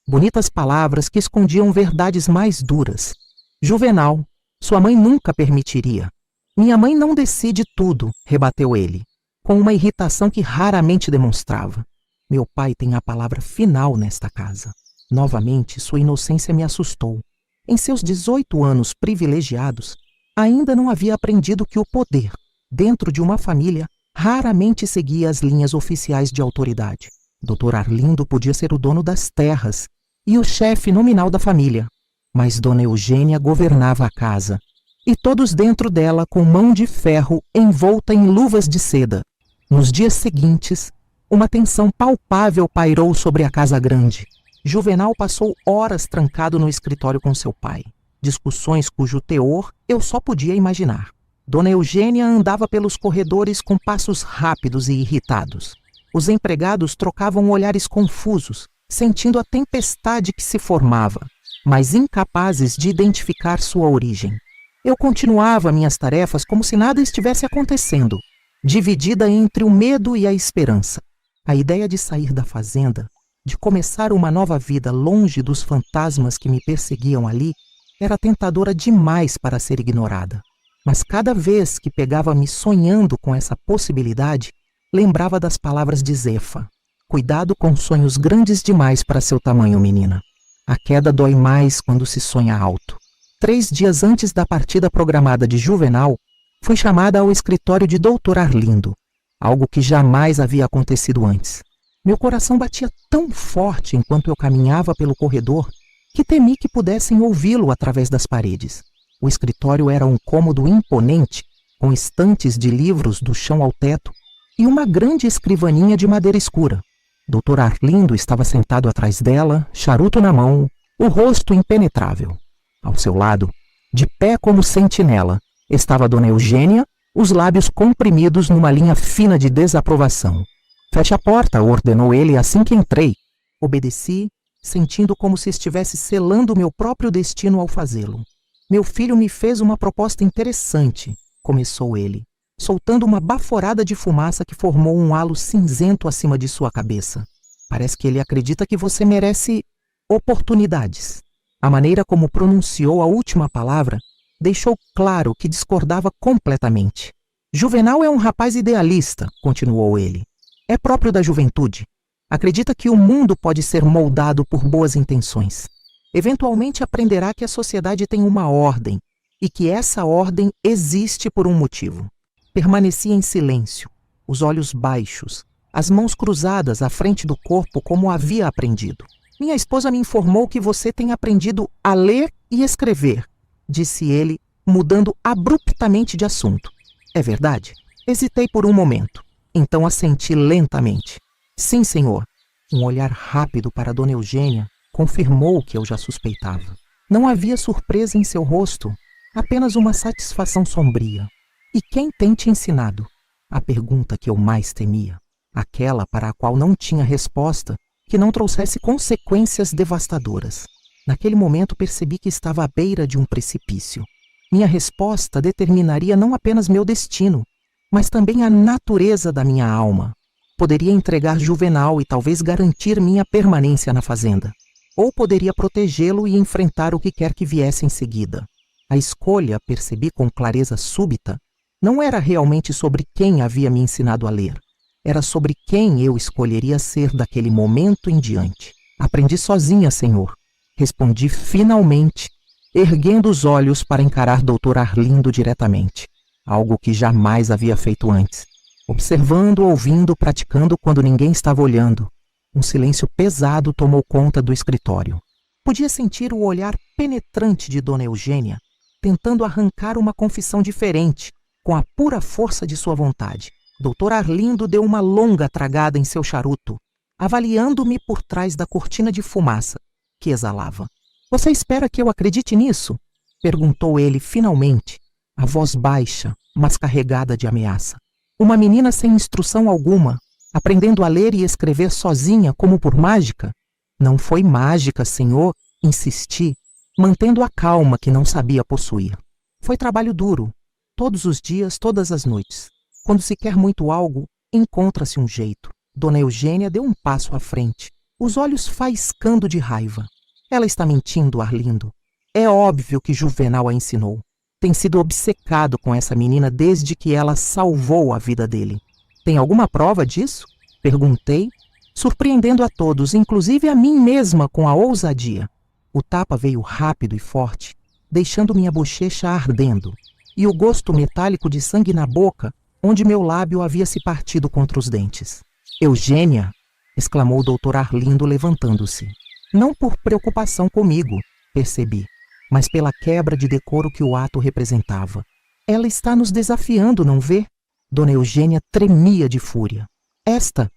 A: Bonitas palavras que escondiam verdades mais duras. Juvenal, sua mãe nunca permitiria. Minha mãe não decide tudo, rebateu ele, com uma irritação que raramente demonstrava. Meu pai tem a palavra final nesta casa. Novamente, sua inocência me assustou. Em seus 18 anos privilegiados, ainda não havia aprendido que o poder, dentro de uma família, raramente seguia as linhas oficiais de autoridade. Dr. Arlindo podia ser o dono das terras e o chefe nominal da família, mas Dona Eugênia governava a casa, e todos dentro dela com mão de ferro envolta em luvas de seda. Nos dias seguintes, uma tensão palpável pairou sobre a casa grande. Juvenal passou horas trancado no escritório com seu pai. Discussões cujo teor eu só podia imaginar. Dona Eugênia andava pelos corredores com passos rápidos e irritados. Os empregados trocavam olhares confusos, sentindo a tempestade que se formava, mas incapazes de identificar sua origem. Eu continuava minhas tarefas como se nada estivesse acontecendo, dividida entre o medo e a esperança. A ideia de sair da fazenda, de começar uma nova vida longe dos fantasmas que me perseguiam ali, era tentadora demais para ser ignorada. Mas cada vez que pegava-me sonhando com essa possibilidade, lembrava das palavras de Zefa. Cuidado com sonhos grandes demais para seu tamanho, menina. A queda dói mais quando se sonha alto. 3 dias antes da partida programada de Juvenal, fui chamada ao escritório de Dr. Arlindo, algo que jamais havia acontecido antes. Meu coração batia tão forte enquanto eu caminhava pelo corredor que temi que pudessem ouvi-lo através das paredes. O escritório era um cômodo imponente, com estantes de livros do chão ao teto e uma grande escrivaninha de madeira escura. Dr. Arlindo estava sentado atrás dela, charuto na mão, o rosto impenetrável. Ao seu lado, de pé como sentinela, estava Dona Eugênia, os lábios comprimidos numa linha fina de desaprovação. Feche a porta, ordenou ele assim que entrei. Obedeci, sentindo como se estivesse selando meu próprio destino ao fazê-lo. Meu filho me fez uma proposta interessante, começou ele, soltando uma baforada de fumaça que formou um halo cinzento acima de sua cabeça. Parece que ele acredita que você merece oportunidades. A maneira como pronunciou a última palavra deixou claro que discordava completamente. Juvenal é um rapaz idealista, continuou ele. É próprio da juventude. Acredita que o mundo pode ser moldado por boas intenções. Eventualmente aprenderá que a sociedade tem uma ordem e que essa ordem existe por um motivo. Permanecia em silêncio, os olhos baixos, as mãos cruzadas à frente do corpo como havia aprendido. Minha esposa me informou que você tem aprendido a ler e escrever, disse ele, mudando abruptamente de assunto. É verdade? Hesitei por um momento, então assenti lentamente. Sim, senhor. Um olhar rápido para Dona Eugênia confirmou o que eu já suspeitava. Não havia surpresa em seu rosto, apenas uma satisfação sombria. E quem tem te ensinado? A pergunta que eu mais temia. Aquela para a qual não tinha resposta, que não trouxesse consequências devastadoras. Naquele momento percebi que estava à beira de um precipício. Minha resposta determinaria não apenas meu destino, mas também a natureza da minha alma. Poderia entregar Juvenal e talvez garantir minha permanência na fazenda. Ou poderia protegê-lo e enfrentar o que quer que viesse em seguida. A escolha, percebi com clareza súbita, não era realmente sobre quem havia me ensinado a ler. Era sobre quem eu escolheria ser daquele momento em diante. Aprendi sozinha, senhor. Respondi finalmente, erguendo os olhos para encarar Dr. Arlindo diretamente. Algo que jamais havia feito antes. Observando, ouvindo, praticando quando ninguém estava olhando. Um silêncio pesado tomou conta do escritório. Podia sentir o olhar penetrante de Dona Eugênia, tentando arrancar uma confissão diferente, com a pura força de sua vontade. Dr. Arlindo deu uma longa tragada em seu charuto, avaliando-me por trás da cortina de fumaça que exalava. Você espera que eu acredite nisso? Perguntou ele finalmente, a voz baixa, mas carregada de ameaça. Uma menina sem instrução alguma, aprendendo a ler e escrever sozinha como por mágica? Não foi mágica, senhor, insisti, mantendo a calma que não sabia possuir. Foi trabalho duro, todos os dias, todas as noites. Quando se quer muito algo, encontra-se um jeito. Dona Eugênia deu um passo à frente, os olhos faiscando de raiva. Ela está mentindo, Arlindo. É óbvio que Juvenal a ensinou. Tem sido obcecado com essa menina desde que ela salvou a vida dele. Tem alguma prova disso? Perguntei, surpreendendo a todos, inclusive a mim mesma com a ousadia. O tapa veio rápido e forte, deixando minha bochecha ardendo, e o gosto metálico de sangue na boca, onde meu lábio havia se partido contra os dentes. Eugênia! Exclamou o Dr. Arlindo levantando-se. Não por preocupação comigo, percebi, mas pela quebra de decoro que o ato representava. Ela está nos desafiando, não vê? Dona Eugênia tremia de fúria. Esta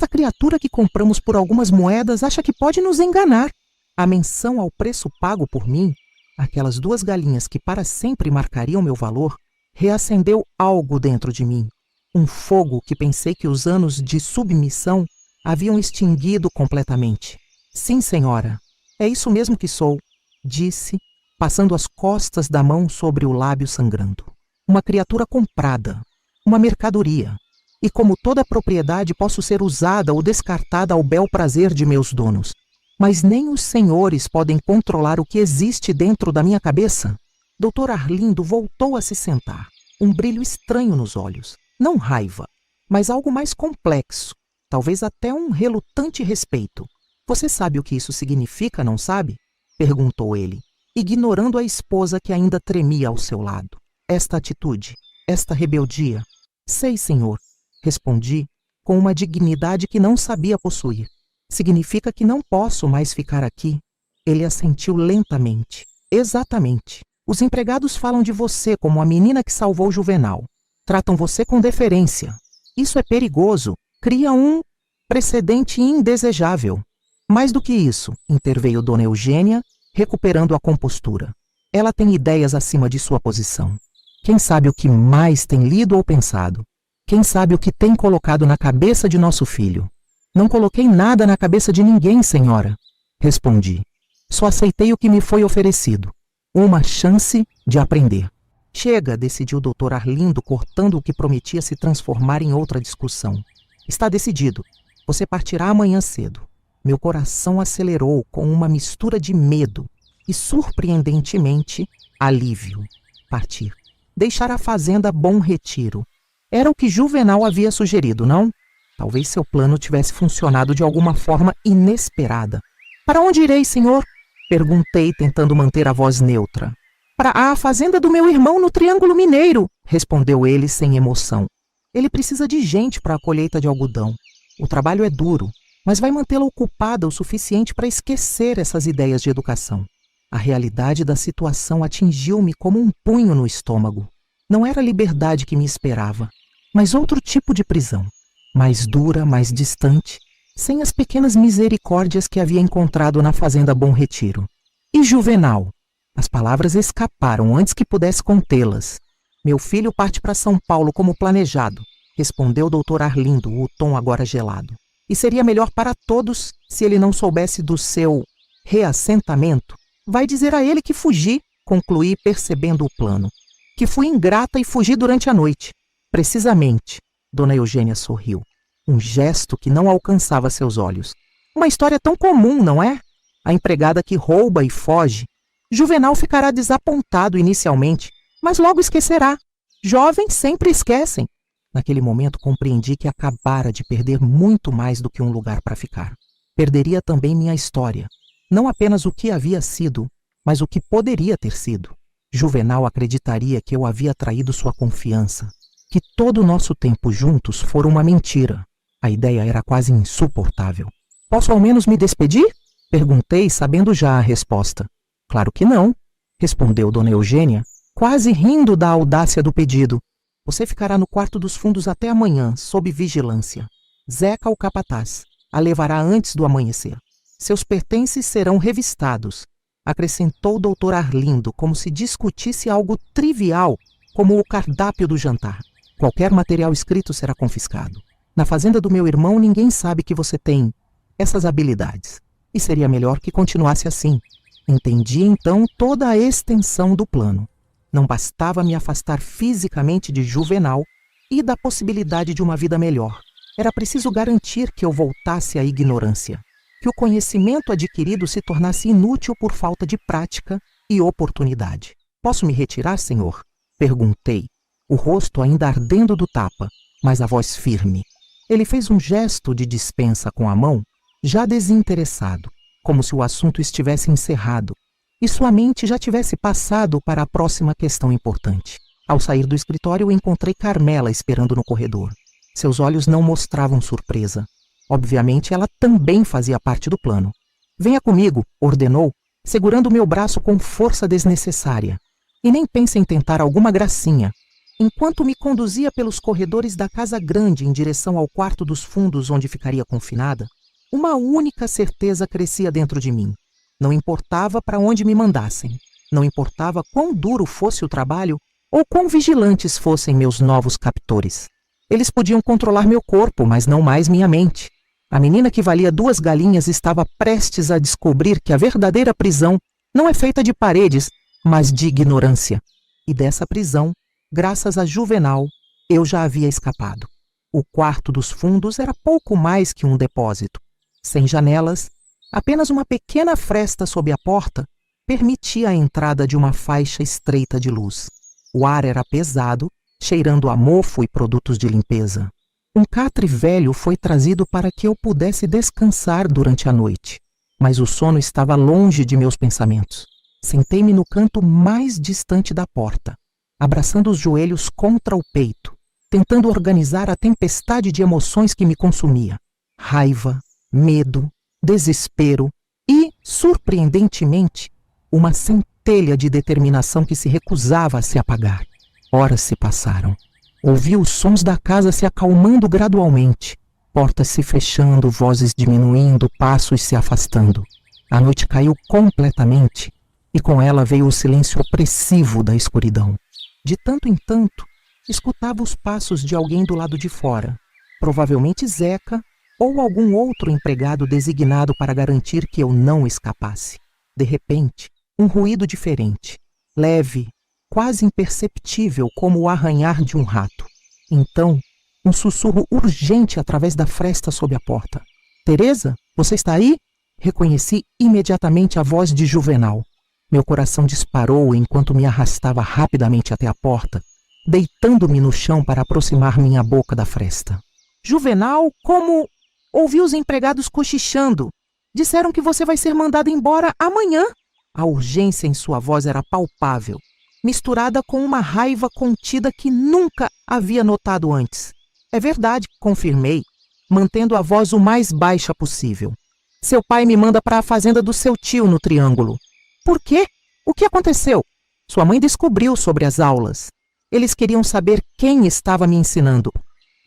A: criatura que compramos por algumas moedas acha que pode nos enganar. A menção ao preço pago por mim, aquelas 2 galinhas que para sempre marcariam meu valor, reacendeu algo dentro de mim. Um fogo que pensei que os anos de submissão haviam extinguido completamente. Sim, senhora, é isso mesmo que sou, disse, passando as costas da mão sobre o lábio sangrando. Uma criatura comprada, uma mercadoria, e como toda propriedade posso ser usada ou descartada ao bel prazer de meus donos. Mas nem os senhores podem controlar o que existe dentro da minha cabeça. Dr. Arlindo voltou a se sentar, um brilho estranho nos olhos, não raiva, mas algo mais complexo, talvez até um relutante respeito. Você sabe o que isso significa, não sabe? Perguntou ele, ignorando a esposa que ainda tremia ao seu lado. Esta atitude, esta rebeldia. Sei, senhor, respondi, com uma dignidade que não sabia possuir. Significa que não posso mais ficar aqui. Ele assentiu lentamente. Exatamente. Os empregados falam de você como a menina que salvou Juvenal. Tratam você com deferência. Isso é perigoso. Cria um precedente indesejável. Mais do que isso, interveio Dona Eugênia, recuperando a compostura. Ela tem ideias acima de sua posição. Quem sabe o que mais tem lido ou pensado? Quem sabe o que tem colocado na cabeça de nosso filho? Não coloquei nada na cabeça de ninguém, senhora, respondi. Só aceitei o que me foi oferecido. Uma chance de aprender. Chega, decidiu o Dr. Arlindo, cortando o que prometia se transformar em outra discussão. Está decidido. Você partirá amanhã cedo. Meu coração acelerou com uma mistura de medo e, surpreendentemente, alívio. Partir. Deixar a fazenda Bom Retiro. Era o que Juvenal havia sugerido, não? Talvez seu plano tivesse funcionado de alguma forma inesperada. Para onde irei, senhor? Perguntei, tentando manter a voz neutra. Para a fazenda do meu irmão no Triângulo Mineiro, respondeu ele sem emoção. Ele precisa de gente para a colheita de algodão. O trabalho é duro, mas vai mantê-la ocupada o suficiente para esquecer essas ideias de educação. A realidade da situação atingiu-me como um punho no estômago. Não era a liberdade que me esperava, mas outro tipo de prisão. Mais dura, mais distante, sem as pequenas misericórdias que havia encontrado na fazenda Bom Retiro. E Juvenal? As palavras escaparam antes que pudesse contê-las. Meu filho parte para São Paulo como planejado, respondeu o Dr. Arlindo, o tom agora gelado. E seria melhor para todos se ele não soubesse do seu reassentamento. Vai dizer a ele que fugi, concluí percebendo o plano. Que fui ingrata e fugi durante a noite. Precisamente, Dona Eugênia sorriu. Um gesto que não alcançava seus olhos. Uma história tão comum, não é? A empregada que rouba e foge. Juvenal ficará desapontado inicialmente, mas logo esquecerá. Jovens sempre esquecem. Naquele momento compreendi que acabara de perder muito mais do que um lugar para ficar. Perderia também minha história. Não apenas o que havia sido, mas o que poderia ter sido. Juvenal acreditaria que eu havia traído sua confiança, que todo o nosso tempo juntos fora uma mentira. A ideia era quase insuportável. Posso ao menos me despedir? Perguntei, sabendo já a resposta. Claro que não, respondeu Dona Eugênia, quase rindo da audácia do pedido. Você ficará no quarto dos fundos até amanhã, sob vigilância. Zeca, o capataz, a levará antes do amanhecer. Seus pertences serão revistados, acrescentou o Dr. Arlindo, como se discutisse algo trivial, como o cardápio do jantar. Qualquer material escrito será confiscado. Na fazenda do meu irmão, ninguém sabe que você tem essas habilidades. E seria melhor que continuasse assim. Entendi então toda a extensão do plano. Não bastava me afastar fisicamente de Juvenal e da possibilidade de uma vida melhor. Era preciso garantir que eu voltasse à ignorância, que o conhecimento adquirido se tornasse inútil por falta de prática e oportunidade. Posso me retirar, senhor? Perguntei, o rosto ainda ardendo do tapa, mas a voz firme. Ele fez um gesto de dispensa com a mão, já desinteressado, como se o assunto estivesse encerrado, e sua mente já tivesse passado para a próxima questão importante. Ao sair do escritório, encontrei Carmela esperando no corredor. Seus olhos não mostravam surpresa. Obviamente, ela também fazia parte do plano. Venha comigo, ordenou, segurando meu braço com força desnecessária. E nem pense em tentar alguma gracinha. Enquanto me conduzia pelos corredores da casa grande em direção ao quarto dos fundos onde ficaria confinada, uma única certeza crescia dentro de mim. Não importava para onde me mandassem. Não importava quão duro fosse o trabalho ou quão vigilantes fossem meus novos captores. Eles podiam controlar meu corpo, mas não mais minha mente. A menina que valia 2 galinhas estava prestes a descobrir que a verdadeira prisão não é feita de paredes, mas de ignorância. E dessa prisão, graças a Juvenal, eu já havia escapado. O quarto dos fundos era pouco mais que um depósito. Sem janelas, apenas uma pequena fresta sob a porta permitia a entrada de uma faixa estreita de luz. O ar era pesado, cheirando a mofo e produtos de limpeza. Um catre velho foi trazido para que eu pudesse descansar durante a noite, mas o sono estava longe de meus pensamentos. Sentei-me no canto mais distante da porta, abraçando os joelhos contra o peito, tentando organizar a tempestade de emoções que me consumia. Raiva, medo, desespero e, surpreendentemente, uma centelha de determinação que se recusava a se apagar. Horas se passaram. Ouvi os sons da casa se acalmando gradualmente, portas se fechando, vozes diminuindo, passos se afastando. A noite caiu completamente e com ela veio o silêncio opressivo da escuridão. De tanto em tanto, escutava os passos de alguém do lado de fora, provavelmente Zeca ou algum outro empregado designado para garantir que eu não escapasse. De repente, um ruído diferente, leve, quase imperceptível como o arranhar de um rato. Então, um sussurro urgente através da fresta sob a porta. Teresa, você está aí? Reconheci imediatamente a voz de Juvenal. Meu coração disparou enquanto me arrastava rapidamente até a porta, deitando-me no chão para aproximar minha boca da fresta. Juvenal, como... Ouvi os empregados cochichando. Disseram que você vai ser mandado embora amanhã. A urgência em sua voz era palpável, misturada com uma raiva contida que nunca havia notado antes. É verdade, confirmei, mantendo a voz o mais baixa possível. Seu pai me manda para a fazenda do seu tio no Triângulo. Por quê? O que aconteceu? Sua mãe descobriu sobre as aulas. Eles queriam saber quem estava me ensinando.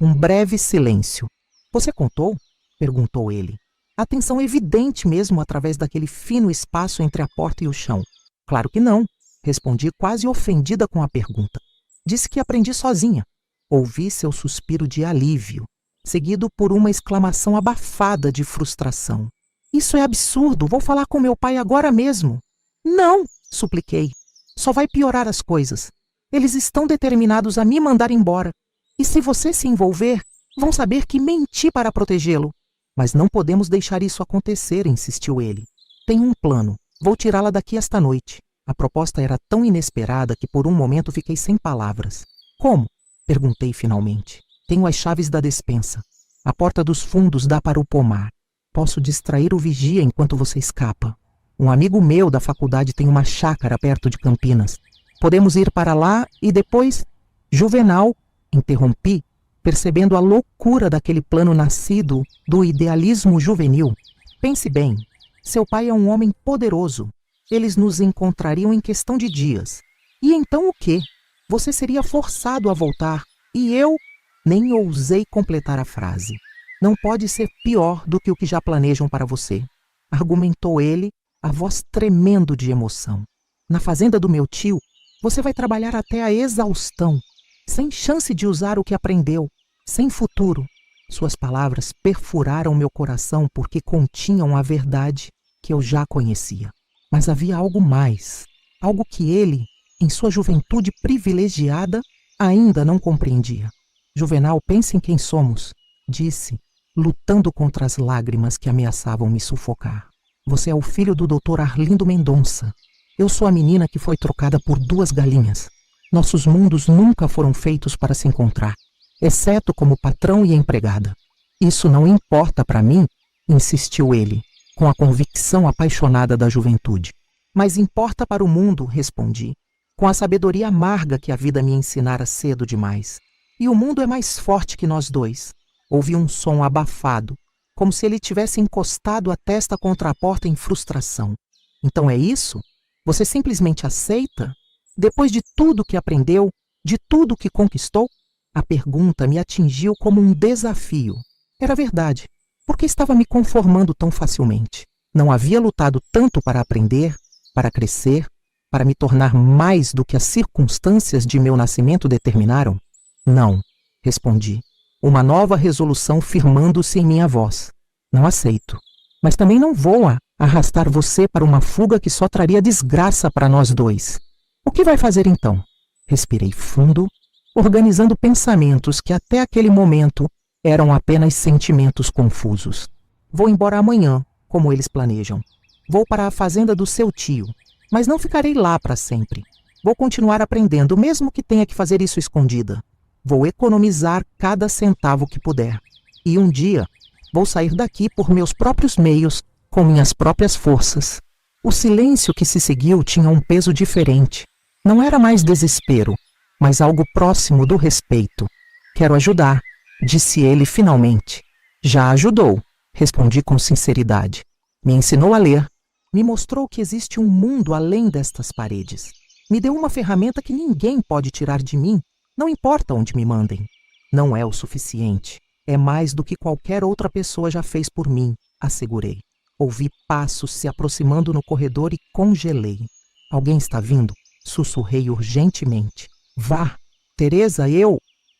A: Um breve silêncio. Você contou? Perguntou ele. Atenção evidente mesmo através daquele fino espaço entre a porta e o chão. Claro que não. Respondi quase ofendida com a pergunta. Disse que aprendi sozinha. Ouvi seu suspiro de alívio, seguido por uma exclamação abafada de frustração. Isso é absurdo, vou falar com meu pai agora mesmo. Não, supliquei. Só vai piorar as coisas. Eles estão determinados a me mandar embora. E se você se envolver, vão saber que menti para protegê-lo. Mas não podemos deixar isso acontecer, insistiu ele. Tenho um plano. Vou tirá-la daqui esta noite. A proposta era tão inesperada que por um momento fiquei sem palavras. Como? Perguntei finalmente. Tenho as chaves da despensa. A porta dos fundos dá para o pomar. Posso distrair o vigia enquanto você escapa. Um amigo meu da faculdade tem uma chácara perto de Campinas. Podemos ir para lá e depois... Juvenal, interrompi, percebendo a loucura daquele plano nascido do idealismo juvenil. Pense bem, seu pai é um homem poderoso. Eles nos encontrariam em questão de dias. E então o quê? Você seria forçado a voltar. E eu nem ousei completar a frase. Não pode ser pior do que o que já planejam para você, argumentou ele, a voz tremendo de emoção. Na fazenda do meu tio, você vai trabalhar até a exaustão, sem chance de usar o que aprendeu, sem futuro. Suas palavras perfuraram meu coração porque continham a verdade que eu já conhecia. Mas havia algo mais, algo que ele, em sua juventude privilegiada, ainda não compreendia. Juvenal, pense em quem somos, disse, lutando contra as lágrimas que ameaçavam me sufocar. Você é o filho do Dr. Arlindo Mendonça. Eu sou a menina que foi trocada por 2 galinhas. Nossos mundos nunca foram feitos para se encontrar, exceto como patrão e empregada. Isso não importa para mim, insistiu ele, com a convicção apaixonada da juventude. Mas importa para o mundo, respondi, com a sabedoria amarga que a vida me ensinara cedo demais. E o mundo é mais forte que nós dois. Ouvi um som abafado, como se ele tivesse encostado a testa contra a porta em frustração. Então é isso? Você simplesmente aceita? Depois de tudo que aprendeu, de tudo que conquistou? A pergunta me atingiu como um desafio. Era verdade. Por que estava me conformando tão facilmente? Não havia lutado tanto para aprender, para crescer, para me tornar mais do que as circunstâncias de meu nascimento determinaram? Não, respondi, uma nova resolução firmando-se em minha voz. Não aceito. Mas também não vou arrastar você para uma fuga que só traria desgraça para nós dois. O que vai fazer então? Respirei fundo, organizando pensamentos que até aquele momento eram apenas sentimentos confusos. Vou embora amanhã, como eles planejam. Vou para a fazenda do seu tio, mas não ficarei lá para sempre. Vou continuar aprendendo, mesmo que tenha que fazer isso escondida. Vou economizar cada centavo que puder. E um dia, vou sair daqui por meus próprios meios, com minhas próprias forças. O silêncio que se seguiu tinha um peso diferente. Não era mais desespero, mas algo próximo do respeito. Quero ajudar, disse ele finalmente. Já ajudou, respondi com sinceridade. Me ensinou a ler. Me mostrou que existe um mundo além destas paredes. Me deu uma ferramenta que ninguém pode tirar de mim, não importa onde me mandem. Não é o suficiente. É mais do que qualquer outra pessoa já fez por mim, assegurei. Ouvi passos se aproximando no corredor e congelei. Alguém está vindo? Sussurrei urgentemente. Vá, Teresa,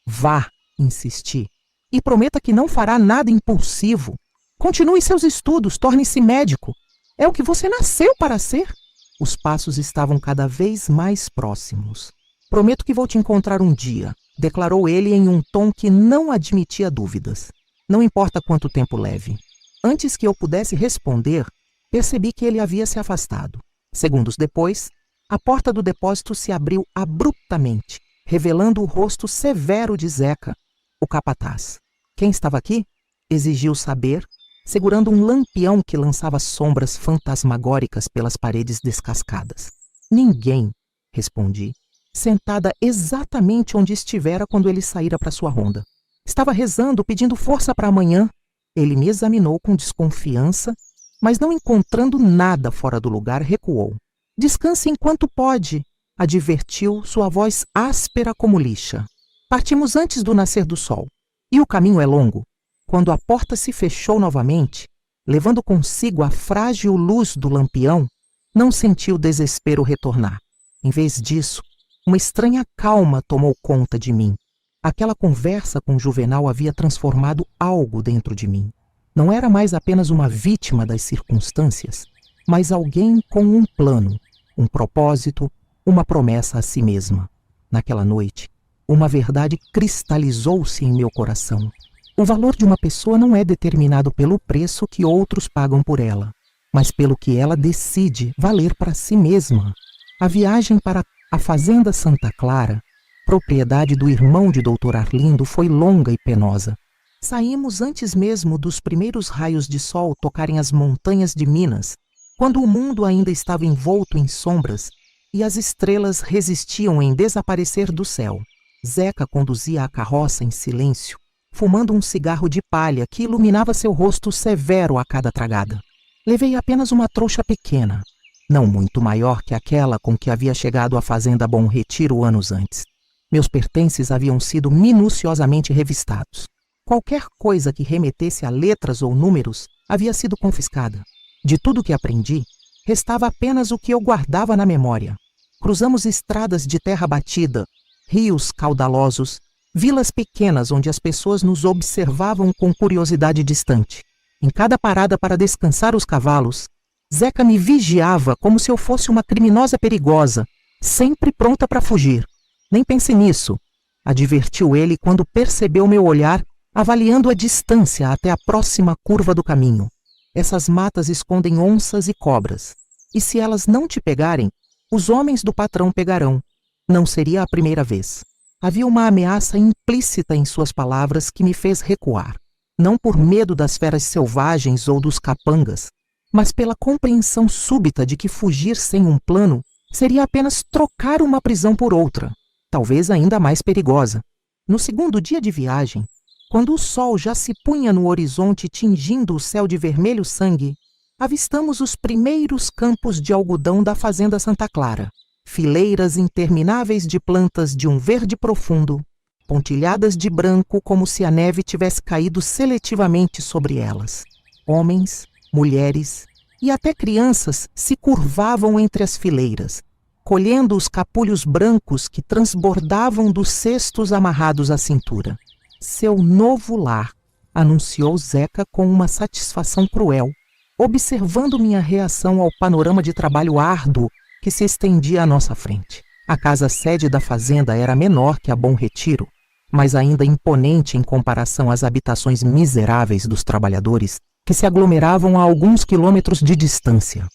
A: Vá, insisti. E prometa que não fará nada impulsivo. Continue seus estudos, torne-se médico. É o que você nasceu para ser. Os passos estavam cada vez mais próximos. Prometo que vou te encontrar um dia, declarou ele em um tom que não admitia dúvidas. Não importa quanto tempo leve. Antes que eu pudesse responder, percebi que ele havia se afastado. Segundos depois, a porta do depósito se abriu abruptamente, revelando o rosto severo de Zeca, o capataz. Quem estava aqui? Exigiu saber, segurando um lampião que lançava sombras fantasmagóricas pelas paredes descascadas. Ninguém, respondi, sentada exatamente onde estivera quando ele saíra para sua ronda. Estava rezando, pedindo força para amanhã. Ele me examinou com desconfiança, mas não encontrando nada fora do lugar, recuou. Descanse enquanto pode, advertiu, sua voz áspera como lixa. Partimos antes do nascer do sol, e o caminho é longo. Quando a porta se fechou novamente, levando consigo a frágil luz do lampião, não senti o desespero retornar. Em vez disso, uma estranha calma tomou conta de mim. Aquela conversa com Juvenal havia transformado algo dentro de mim. Não era mais apenas uma vítima das circunstâncias, mas alguém com um plano, um propósito, uma promessa a si mesma. Naquela noite, uma verdade cristalizou-se em meu coração. O valor de uma pessoa não é determinado pelo preço que outros pagam por ela, mas pelo que ela decide valer para si mesma. A viagem para a Fazenda Santa Clara, propriedade do irmão de Dr. Arlindo, foi longa e penosa. Saímos antes mesmo dos primeiros raios de sol tocarem as montanhas de Minas, quando o mundo ainda estava envolto em sombras e as estrelas resistiam em desaparecer do céu. Zeca conduzia a carroça em silêncio, fumando um cigarro de palha que iluminava seu rosto severo a cada tragada. Levei apenas uma trouxa pequena, não muito maior que aquela com que havia chegado à fazenda Bom Retiro anos antes. Meus pertences haviam sido minuciosamente revistados. Qualquer coisa que remetesse a letras ou números havia sido confiscada. De tudo que aprendi, restava apenas o que eu guardava na memória. Cruzamos estradas de terra batida, rios caudalosos, vilas pequenas onde as pessoas nos observavam com curiosidade distante. Em cada parada para descansar os cavalos, Zeca me vigiava como se eu fosse uma criminosa perigosa, sempre pronta para fugir. Nem pense nisso, advertiu ele quando percebeu meu olhar, avaliando a distância até a próxima curva do caminho. Essas matas escondem onças e cobras, e se elas não te pegarem, os homens do patrão pegarão. Não seria a primeira vez. Havia uma ameaça implícita em suas palavras que me fez recuar, não por medo das feras selvagens ou dos capangas, mas pela compreensão súbita de que fugir sem um plano seria apenas trocar uma prisão por outra, talvez ainda mais perigosa. No segundo dia de viagem, quando o sol já se punha no horizonte tingindo o céu de vermelho sangue, avistamos os primeiros campos de algodão da fazenda Santa Clara, fileiras intermináveis de plantas de um verde profundo, pontilhadas de branco como se a neve tivesse caído seletivamente sobre elas. Homens, mulheres e até crianças se curvavam entre as fileiras, colhendo os capulhos brancos que transbordavam dos cestos amarrados à cintura. Seu novo lar, anunciou Zeca com uma satisfação cruel, observando minha reação ao panorama de trabalho árduo que se estendia à nossa frente. A casa-sede da fazenda era menor que a Bom Retiro, mas ainda imponente em comparação às habitações miseráveis dos trabalhadores que se aglomeravam a alguns quilômetros de distância.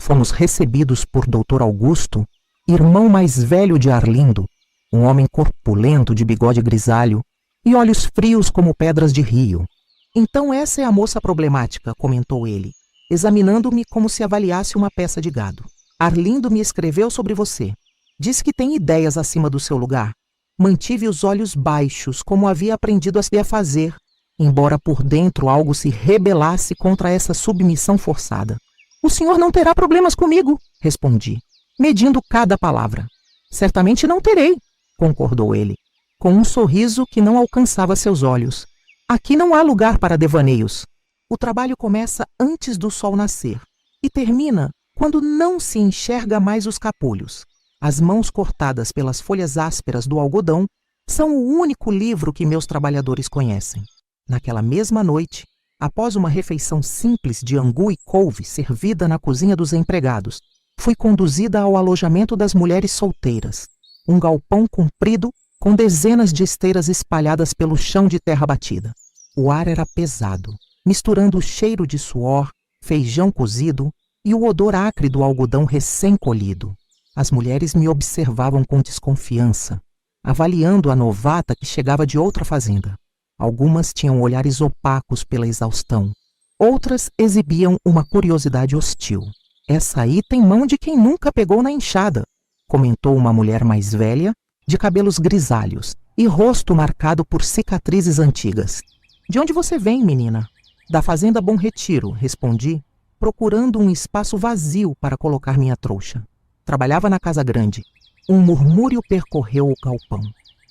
A: Fomos recebidos por Dr. Augusto, irmão mais velho de Arlindo, um homem corpulento de bigode grisalho e olhos frios como pedras de rio. Então essa é a moça problemática, comentou ele, examinando-me como se avaliasse uma peça de gado. Arlindo me escreveu sobre você. Diz que tem ideias acima do seu lugar. Mantive os olhos baixos, como havia aprendido a fazer, embora por dentro algo se rebelasse contra essa submissão forçada. O senhor não terá problemas comigo, respondi, medindo cada palavra. Certamente não terei, concordou ele, com um sorriso que não alcançava seus olhos. Aqui não há lugar para devaneios. O trabalho começa antes do sol nascer e termina quando não se enxerga mais os capulhos. As mãos cortadas pelas folhas ásperas do algodão são o único livro que meus trabalhadores conhecem. Naquela mesma noite, após uma refeição simples de angu e couve servida na cozinha dos empregados, fui conduzida ao alojamento das mulheres solteiras, um galpão comprido com dezenas de esteiras espalhadas pelo chão de terra batida. O ar era pesado, misturando o cheiro de suor, feijão cozido e o odor acre do algodão recém-colhido. As mulheres me observavam com desconfiança, avaliando a novata que chegava de outra fazenda. Algumas tinham olhares opacos pela exaustão. Outras exibiam uma curiosidade hostil. Essa aí tem mão de quem nunca pegou na enxada, comentou uma mulher mais velha, de cabelos grisalhos e rosto marcado por cicatrizes antigas. De onde você vem, menina? Da fazenda Bom Retiro, respondi, procurando um espaço vazio para colocar minha trouxa. Trabalhava na casa grande. Um murmúrio percorreu o galpão.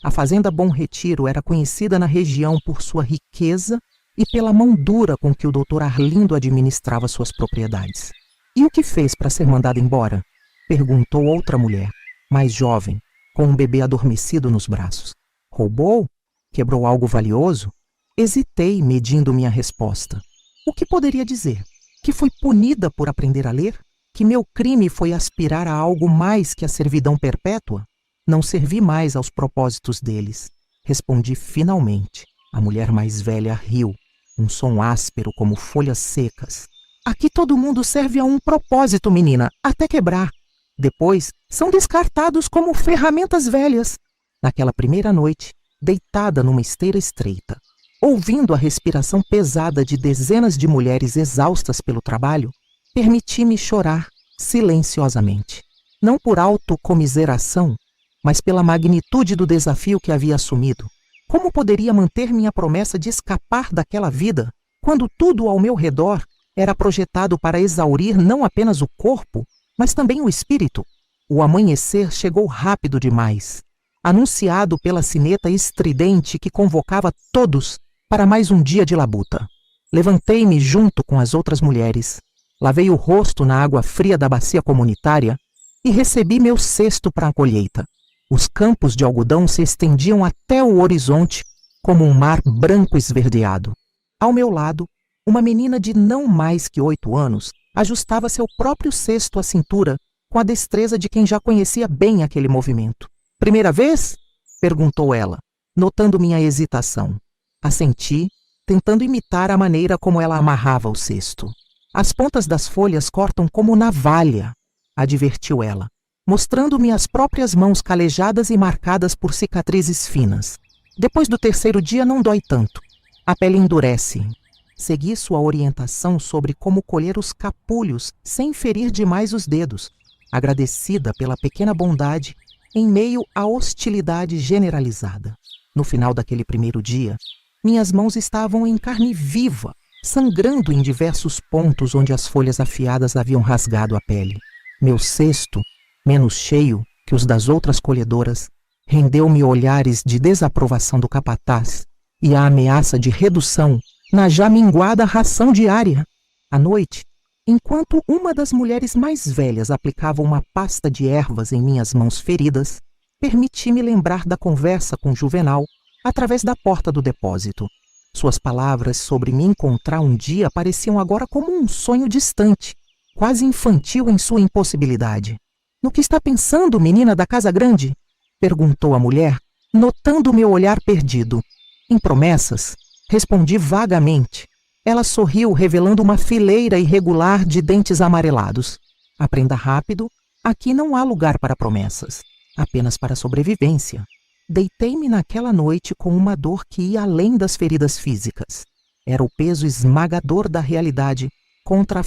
A: A fazenda Bom Retiro era conhecida na região por sua riqueza e pela mão dura com que o Dr. Arlindo administrava suas propriedades. E o que fez para ser mandado embora? Perguntou outra mulher, mais jovem, com um bebê adormecido nos braços. Roubou? Quebrou algo valioso? Hesitei, medindo minha resposta. O que poderia dizer? Que fui punida por aprender a ler? Que meu crime foi aspirar a algo mais que a servidão perpétua? Não servi mais aos propósitos deles. Respondi finalmente. A mulher mais velha riu, um som áspero como folhas secas. Aqui todo mundo serve a um propósito, menina, até quebrar. Depois, são descartados como ferramentas velhas. Naquela primeira noite, deitada numa esteira estreita, ouvindo a respiração pesada de dezenas de mulheres exaustas pelo trabalho, permiti-me chorar silenciosamente. Não por autocomiseração, mas pela magnitude do desafio que havia assumido. Como poderia manter minha promessa de escapar daquela vida, quando tudo ao meu redor era projetado para exaurir não apenas o corpo, mas também o espírito? O amanhecer chegou rápido demais, anunciado pela sineta estridente que convocava todos para mais um dia de labuta. Levantei-me junto com as outras mulheres, lavei o rosto na água fria da bacia comunitária e recebi meu cesto para a colheita. Os campos de algodão se estendiam até o horizonte como um mar branco esverdeado. Ao meu lado, uma menina de não mais que 8 anos ajustava seu próprio cesto à cintura com a destreza de quem já conhecia bem aquele movimento. "Primeira vez?" perguntou ela, notando minha hesitação. Assenti, tentando imitar a maneira como ela amarrava o cesto. "As pontas das folhas cortam como navalha", advertiu ela, mostrando-me as próprias mãos calejadas e marcadas por cicatrizes finas. "Depois do 3º dia não dói tanto. A pele endurece." Segui sua orientação sobre como colher os capulhos sem ferir demais os dedos, agradecida pela pequena bondade em meio à hostilidade generalizada. No final daquele primeiro dia, minhas mãos estavam em carne viva, sangrando em diversos pontos onde as folhas afiadas haviam rasgado a pele. Meu cesto, menos cheio que os das outras colhedoras, rendeu-me olhares de desaprovação do capataz e a ameaça de redução na já minguada ração diária. À noite, enquanto uma das mulheres mais velhas aplicava uma pasta de ervas em minhas mãos feridas, permiti-me lembrar da conversa com Juvenal através da porta do depósito. Suas palavras sobre me encontrar um dia pareciam agora como um sonho distante, quase infantil em sua impossibilidade. "No que está pensando, menina da casa grande?" perguntou a mulher, notando meu olhar perdido. "Em promessas?" respondi vagamente. Ela sorriu, revelando uma fileira irregular de dentes amarelados. "Aprenda rápido, aqui não há lugar para promessas, apenas para sobrevivência." Deitei-me naquela noite com uma dor que ia além das feridas físicas. Era o peso esmagador da realidade contra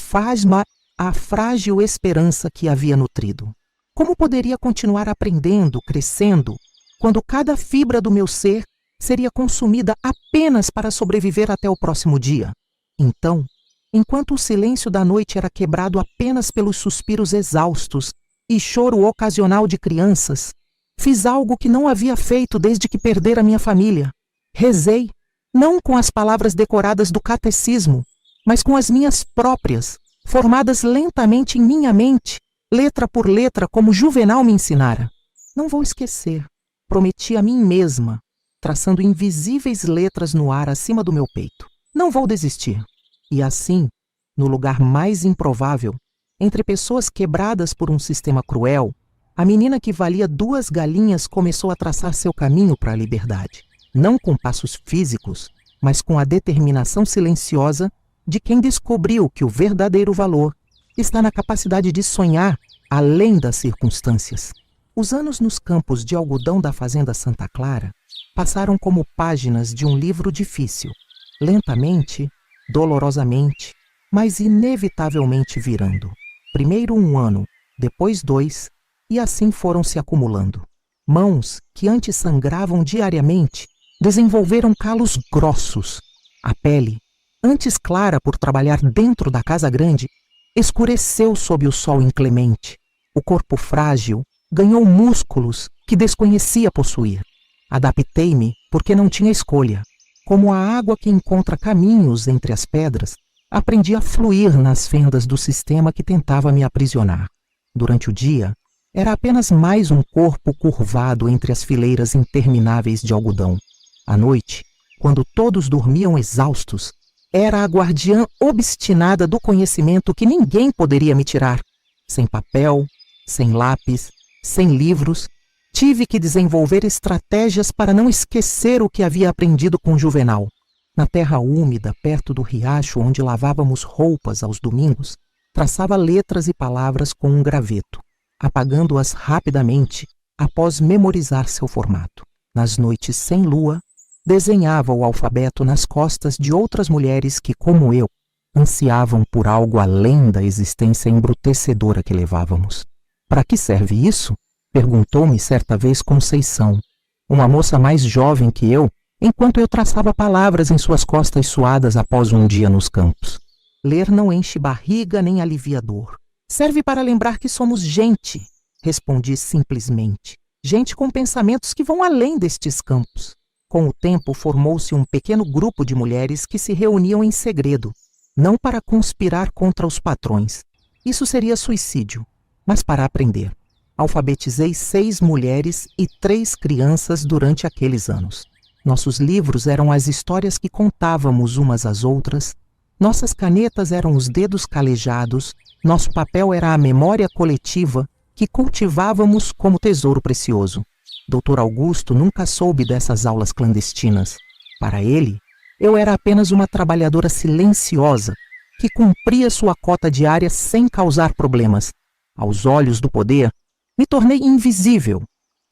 A: a frágil esperança que havia nutrido. Como poderia continuar aprendendo, crescendo, quando cada fibra do meu ser seria consumida apenas para sobreviver até o próximo dia? Então, enquanto o silêncio da noite era quebrado apenas pelos suspiros exaustos e choro ocasional de crianças, fiz algo que não havia feito desde que perdera minha família. Rezei, não com as palavras decoradas do catecismo, mas com as minhas próprias, formadas lentamente em minha mente, letra por letra, como Juvenal me ensinara. "Não vou esquecer", prometi a mim mesma, traçando invisíveis letras no ar acima do meu peito. "Não vou desistir." E assim, no lugar mais improvável, entre pessoas quebradas por um sistema cruel, a menina que valia 2 galinhas começou a traçar seu caminho para a liberdade. Não com passos físicos, mas com a determinação silenciosa de quem descobriu que o verdadeiro valor está na capacidade de sonhar além das circunstâncias. Os anos nos campos de algodão da fazenda Santa Clara passaram como páginas de um livro difícil, lentamente, dolorosamente, mas inevitavelmente virando. Primeiro 1 ano, depois 2, e assim foram se acumulando. Mãos que antes sangravam diariamente desenvolveram calos grossos. A pele, antes clara por trabalhar dentro da casa grande, escureceu sob o sol inclemente. O corpo frágil ganhou músculos que desconhecia possuir. Adaptei-me porque não tinha escolha. Como a água que encontra caminhos entre as pedras, aprendi a fluir nas fendas do sistema que tentava me aprisionar. Durante o dia, era apenas mais um corpo curvado entre as fileiras intermináveis de algodão. À noite, quando todos dormiam exaustos, era a guardiã obstinada do conhecimento que ninguém poderia me tirar. Sem papel, sem lápis, sem livros, tive que desenvolver estratégias para não esquecer o que havia aprendido com Juvenal. Na terra úmida, perto do riacho onde lavávamos roupas aos domingos, traçava letras e palavras com um graveto, apagando-as rapidamente após memorizar seu formato. Nas noites sem lua, desenhava o alfabeto nas costas de outras mulheres que, como eu, ansiavam por algo além da existência embrutecedora que levávamos. Para que serve isso? Perguntou-me certa vez Conceição, uma moça mais jovem que eu, enquanto eu traçava palavras em suas costas suadas após um dia nos campos. Ler não enche barriga nem alivia dor. Serve para lembrar que somos gente, respondi simplesmente. Gente com pensamentos que vão além destes campos. Com o tempo, formou-se um pequeno grupo de mulheres que se reuniam em segredo, não para conspirar contra os patrões. Isso seria suicídio, mas para aprender. Alfabetizei 6 mulheres e 3 crianças durante aqueles anos. Nossos livros eram as histórias que contávamos umas às outras, nossas canetas eram os dedos calejados, nosso papel era a memória coletiva que cultivávamos como tesouro precioso. Dr. Augusto nunca soube dessas aulas clandestinas. Para ele, eu era apenas uma trabalhadora silenciosa que cumpria sua cota diária sem causar problemas. Aos olhos do poder, me tornei invisível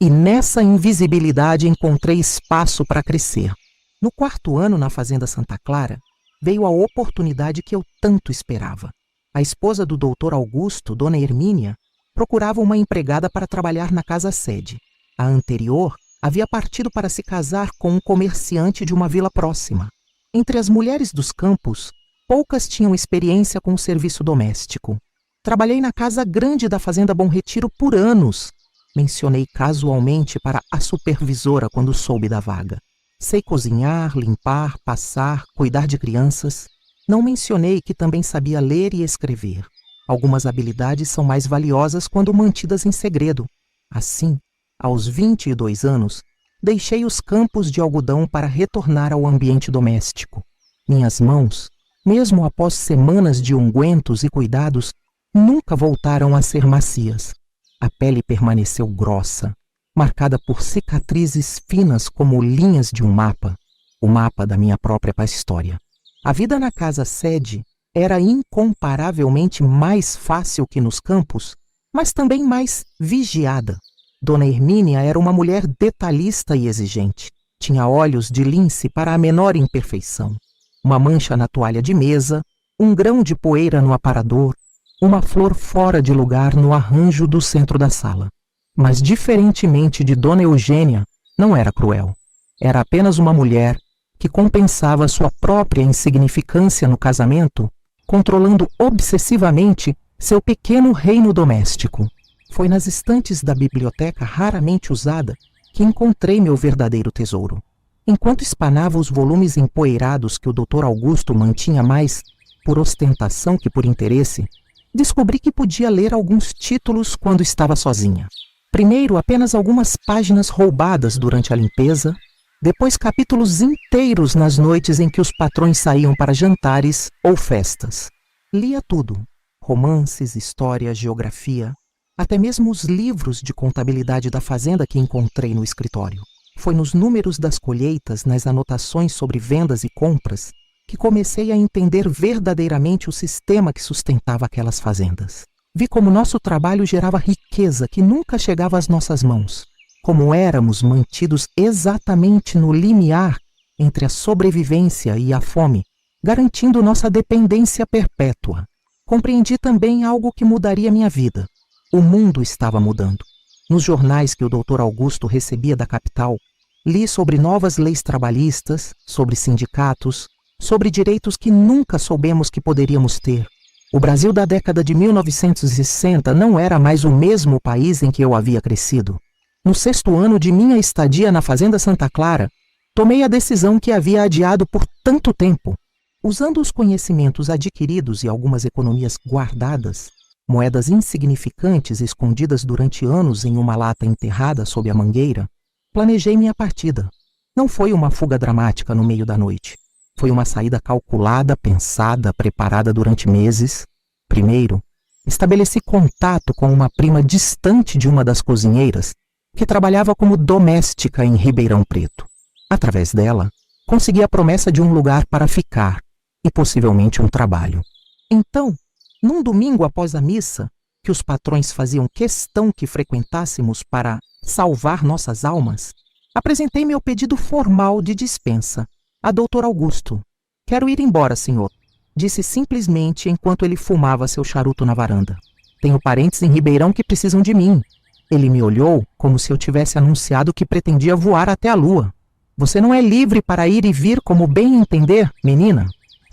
A: e nessa invisibilidade encontrei espaço para crescer. No 4º ano na Fazenda Santa Clara, veio a oportunidade que eu tanto esperava. A esposa do Dr. Augusto, Dona Hermínia, procurava uma empregada para trabalhar na casa-sede. A anterior havia partido para se casar com um comerciante de uma vila próxima. Entre as mulheres dos campos, poucas tinham experiência com o serviço doméstico. Trabalhei na casa grande da Fazenda Bom Retiro por anos. Mencionei casualmente para a supervisora quando soube da vaga. Sei cozinhar, limpar, passar, cuidar de crianças. Não mencionei que também sabia ler e escrever. Algumas habilidades são mais valiosas quando mantidas em segredo. Assim, aos 22 anos, deixei os campos de algodão para retornar ao ambiente doméstico. Minhas mãos, mesmo após semanas de ungüentos e cuidados, nunca voltaram a ser macias. A pele permaneceu grossa, marcada por cicatrizes finas como linhas de um mapa, o mapa da minha própria história. A vida na casa-sede era incomparavelmente mais fácil que nos campos, mas também mais vigiada. Dona Hermínia era uma mulher detalhista e exigente. Tinha olhos de lince para a menor imperfeição. Uma mancha na toalha de mesa, um grão de poeira no aparador, uma flor fora de lugar no arranjo do centro da sala. Mas, diferentemente de Dona Eugênia, não era cruel. Era apenas uma mulher que compensava sua própria insignificância no casamento, controlando obsessivamente seu pequeno reino doméstico. Foi nas estantes da biblioteca raramente usada que encontrei meu verdadeiro tesouro. Enquanto espanava os volumes empoeirados que o Dr. Augusto mantinha mais por ostentação que por interesse, descobri que podia ler alguns títulos quando estava sozinha. Primeiro, apenas algumas páginas roubadas durante a limpeza, depois capítulos inteiros nas noites em que os patrões saíam para jantares ou festas. Lia tudo: romances, história, geografia, até mesmo os livros de contabilidade da fazenda que encontrei no escritório. Foi nos números das colheitas, nas anotações sobre vendas e compras, que comecei a entender verdadeiramente o sistema que sustentava aquelas fazendas. Vi como nosso trabalho gerava riqueza que nunca chegava às nossas mãos, como éramos mantidos exatamente no limiar entre a sobrevivência e a fome, garantindo nossa dependência perpétua. Compreendi também algo que mudaria minha vida. O mundo estava mudando. Nos jornais que o Dr. Augusto recebia da capital, li sobre novas leis trabalhistas, sobre sindicatos, sobre direitos que nunca soubemos que poderíamos ter. O Brasil da década de 1960 não era mais o mesmo país em que eu havia crescido. No 6º ano de minha estadia na Fazenda Santa Clara, tomei a decisão que havia adiado por tanto tempo. Usando os conhecimentos adquiridos e algumas economias guardadas, moedas insignificantes escondidas durante anos em uma lata enterrada sob a mangueira, planejei minha partida. Não foi uma fuga dramática no meio da noite. Foi uma saída calculada, pensada, preparada durante meses. Primeiro, estabeleci contato com uma prima distante de uma das cozinheiras, que trabalhava como doméstica em Ribeirão Preto. Através dela, consegui a promessa de um lugar para ficar e possivelmente um trabalho. Então, num domingo após a missa, que os patrões faziam questão que frequentássemos para salvar nossas almas, apresentei meu pedido formal de dispensa a Dr. Augusto. "Quero ir embora, senhor", disse simplesmente enquanto ele fumava seu charuto na varanda. "Tenho parentes em Ribeirão que precisam de mim. Ele me olhou como se eu tivesse anunciado que pretendia voar até a lua. Você não é livre para ir e vir como bem entender, menina?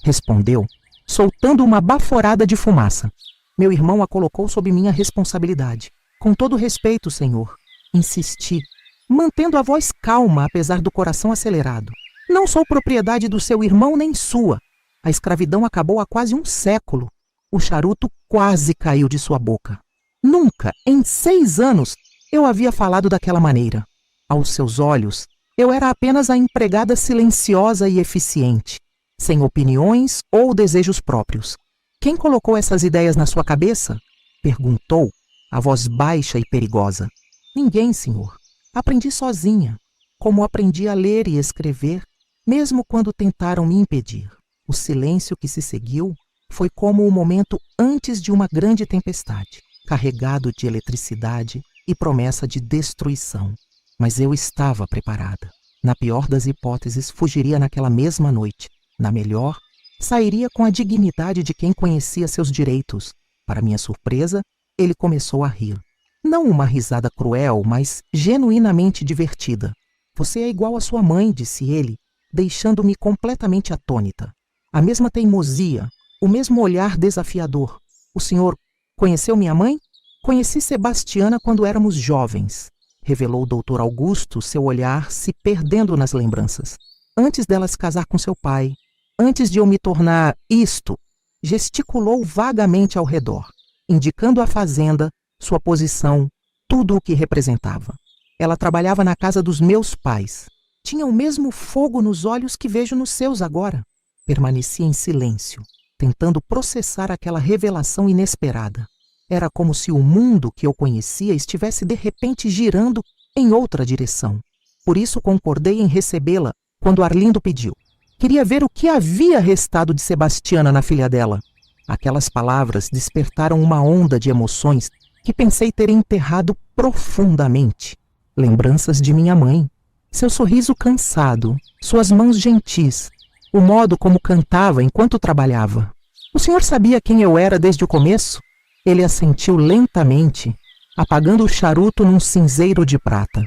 A: Respondeu, soltando uma baforada de fumaça. Meu irmão a colocou sob minha responsabilidade. Com todo respeito, senhor, insisti, mantendo a voz calma apesar do coração acelerado. Não sou propriedade do seu irmão nem sua. A escravidão acabou há quase um século. O charuto quase caiu de sua boca. Nunca, em 6 anos, eu havia falado daquela maneira. Aos seus olhos, eu era apenas a empregada silenciosa e eficiente, sem opiniões ou desejos próprios. Quem colocou essas ideias na sua cabeça? Perguntou, a voz baixa e perigosa. Ninguém, senhor. Aprendi sozinha, como aprendi a ler e escrever, mesmo quando tentaram me impedir. O silêncio que se seguiu foi como o momento antes de uma grande tempestade, carregado de eletricidade e promessa de destruição. Mas eu estava preparada. Na pior das hipóteses, fugiria naquela mesma noite. Na melhor, sairia com a dignidade de quem conhecia seus direitos. Para minha surpresa, ele começou a rir. Não uma risada cruel, mas genuinamente divertida. Você é igual à sua mãe, disse ele, deixando-me completamente atônita. A mesma teimosia, o mesmo olhar desafiador. O senhor conheceu minha mãe? Conheci Sebastiana quando éramos jovens, revelou o doutor Augusto, seu olhar se perdendo nas lembranças. Antes dela se casar com seu pai, antes de eu me tornar isto, gesticulou vagamente ao redor, indicando a fazenda, sua posição, tudo o que representava. Ela trabalhava na casa dos meus pais. Tinha o mesmo fogo nos olhos que vejo nos seus agora. Permaneci em silêncio, tentando processar aquela revelação inesperada. Era como se o mundo que eu conhecia estivesse de repente girando em outra direção. Por isso concordei em recebê-la quando Arlindo pediu. Queria ver o que havia restado de Sebastiana na filha dela. Aquelas palavras despertaram uma onda de emoções que pensei ter enterrado profundamente. Lembranças de minha mãe, seu sorriso cansado, suas mãos gentis, o modo como cantava enquanto trabalhava. O senhor sabia quem eu era desde o começo? Ele assentiu lentamente, apagando o charuto num cinzeiro de prata.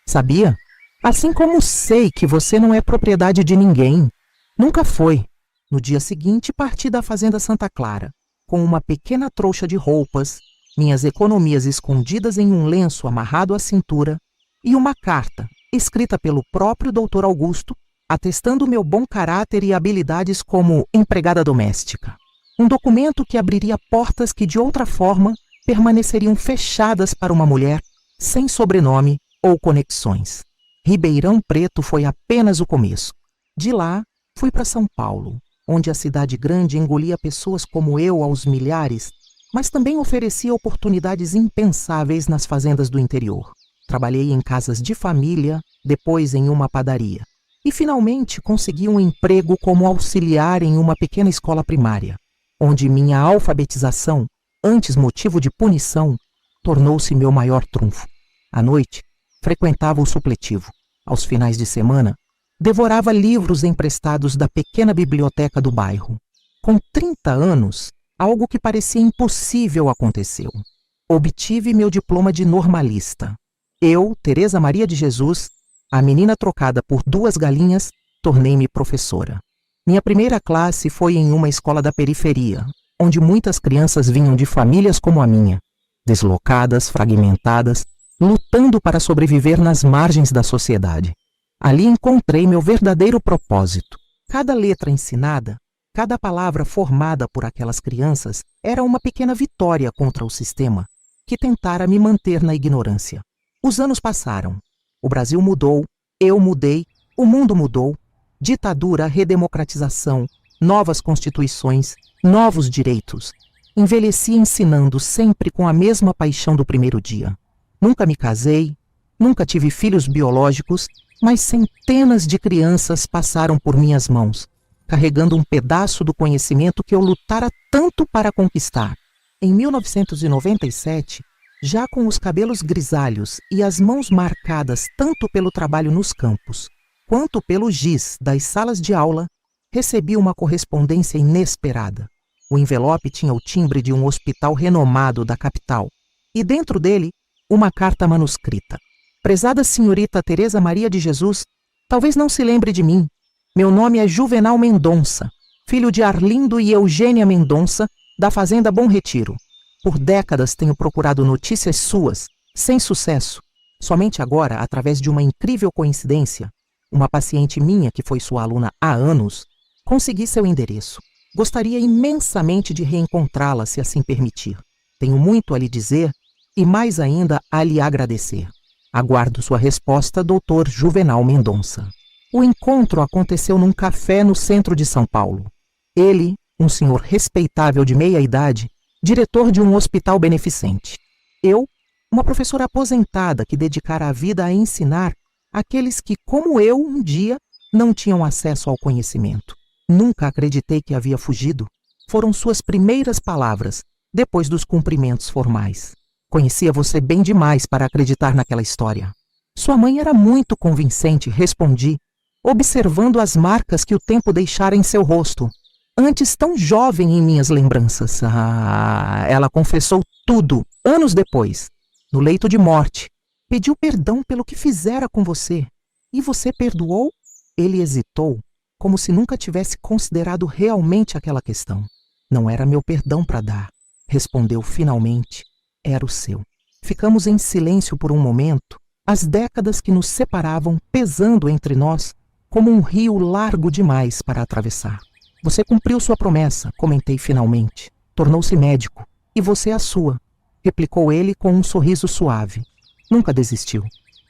A: Sabia? Assim como sei que você não é propriedade de ninguém. Nunca foi. No dia seguinte, parti da fazenda Santa Clara, com uma pequena trouxa de roupas, minhas economias escondidas em um lenço amarrado à cintura e uma carta, escrita pelo próprio Dr. Augusto, atestando meu bom caráter e habilidades como empregada doméstica. Um documento que abriria portas que, de outra forma, permaneceriam fechadas para uma mulher sem sobrenome ou conexões. Ribeirão Preto foi apenas o começo. De lá, fui para São Paulo, onde a cidade grande engolia pessoas como eu aos milhares, mas também oferecia oportunidades impensáveis nas fazendas do interior. Trabalhei em casas de família, depois em uma padaria. E finalmente consegui um emprego como auxiliar em uma pequena escola primária, onde minha alfabetização, antes motivo de punição, tornou-se meu maior trunfo. À noite, frequentava o supletivo. Aos finais de semana, devorava livros emprestados da pequena biblioteca do bairro. Com 30 anos, algo que parecia impossível aconteceu. Obtive meu diploma de normalista. Eu, Teresa Maria de Jesus, a menina trocada por 2 galinhas, tornei-me professora. Minha primeira classe foi em uma escola da periferia, onde muitas crianças vinham de famílias como a minha, deslocadas, fragmentadas, lutando para sobreviver nas margens da sociedade. Ali encontrei meu verdadeiro propósito. Cada letra ensinada, cada palavra formada por aquelas crianças era uma pequena vitória contra o sistema, que tentara me manter na ignorância. Os anos passaram. O Brasil mudou, eu mudei, o mundo mudou. Ditadura, redemocratização, novas constituições, novos direitos. Envelheci ensinando sempre com a mesma paixão do primeiro dia. Nunca me casei, nunca tive filhos biológicos, mas centenas de crianças passaram por minhas mãos, carregando um pedaço do conhecimento que eu lutara tanto para conquistar. Em 1997, já com os cabelos grisalhos e as mãos marcadas tanto pelo trabalho nos campos, quanto pelo giz das salas de aula, recebi uma correspondência inesperada. O envelope tinha o timbre de um hospital renomado da capital, e dentro dele, uma carta manuscrita. Prezada senhorita Teresa Maria de Jesus, talvez não se lembre de mim. Meu nome é Juvenal Mendonça, filho de Arlindo e Eugênia Mendonça, da fazenda Bom Retiro. Por décadas tenho procurado notícias suas, sem sucesso. Somente agora, através de uma incrível coincidência, uma paciente minha que foi sua aluna há anos, consegui seu endereço. Gostaria imensamente de reencontrá-la, se assim permitir. Tenho muito a lhe dizer e mais ainda a lhe agradecer. Aguardo sua resposta, Dr. Juvenal Mendonça. O encontro aconteceu num café no centro de São Paulo. Ele, um senhor respeitável de meia idade, diretor de um hospital beneficente. Eu, uma professora aposentada que dedicara a vida a ensinar aqueles que, como eu, um dia, não tinham acesso ao conhecimento. Nunca acreditei que havia fugido. Foram suas primeiras palavras, depois dos cumprimentos formais. Conhecia você bem demais para acreditar naquela história. Sua mãe era muito convincente, respondi, observando as marcas que o tempo deixara em seu rosto. Antes tão jovem em minhas lembranças. Ela confessou tudo, anos depois, no leito de morte. Pediu perdão pelo que fizera com você. E você perdoou? Ele hesitou, como se nunca tivesse considerado realmente aquela questão. Não era meu perdão para dar, respondeu finalmente. Era o seu. Ficamos em silêncio por um momento, as décadas que nos separavam pesando entre nós como um rio largo demais para atravessar. Você cumpriu sua promessa, comentei finalmente. Tornou-se médico, e você a sua, replicou ele com um sorriso suave. Nunca desistiu.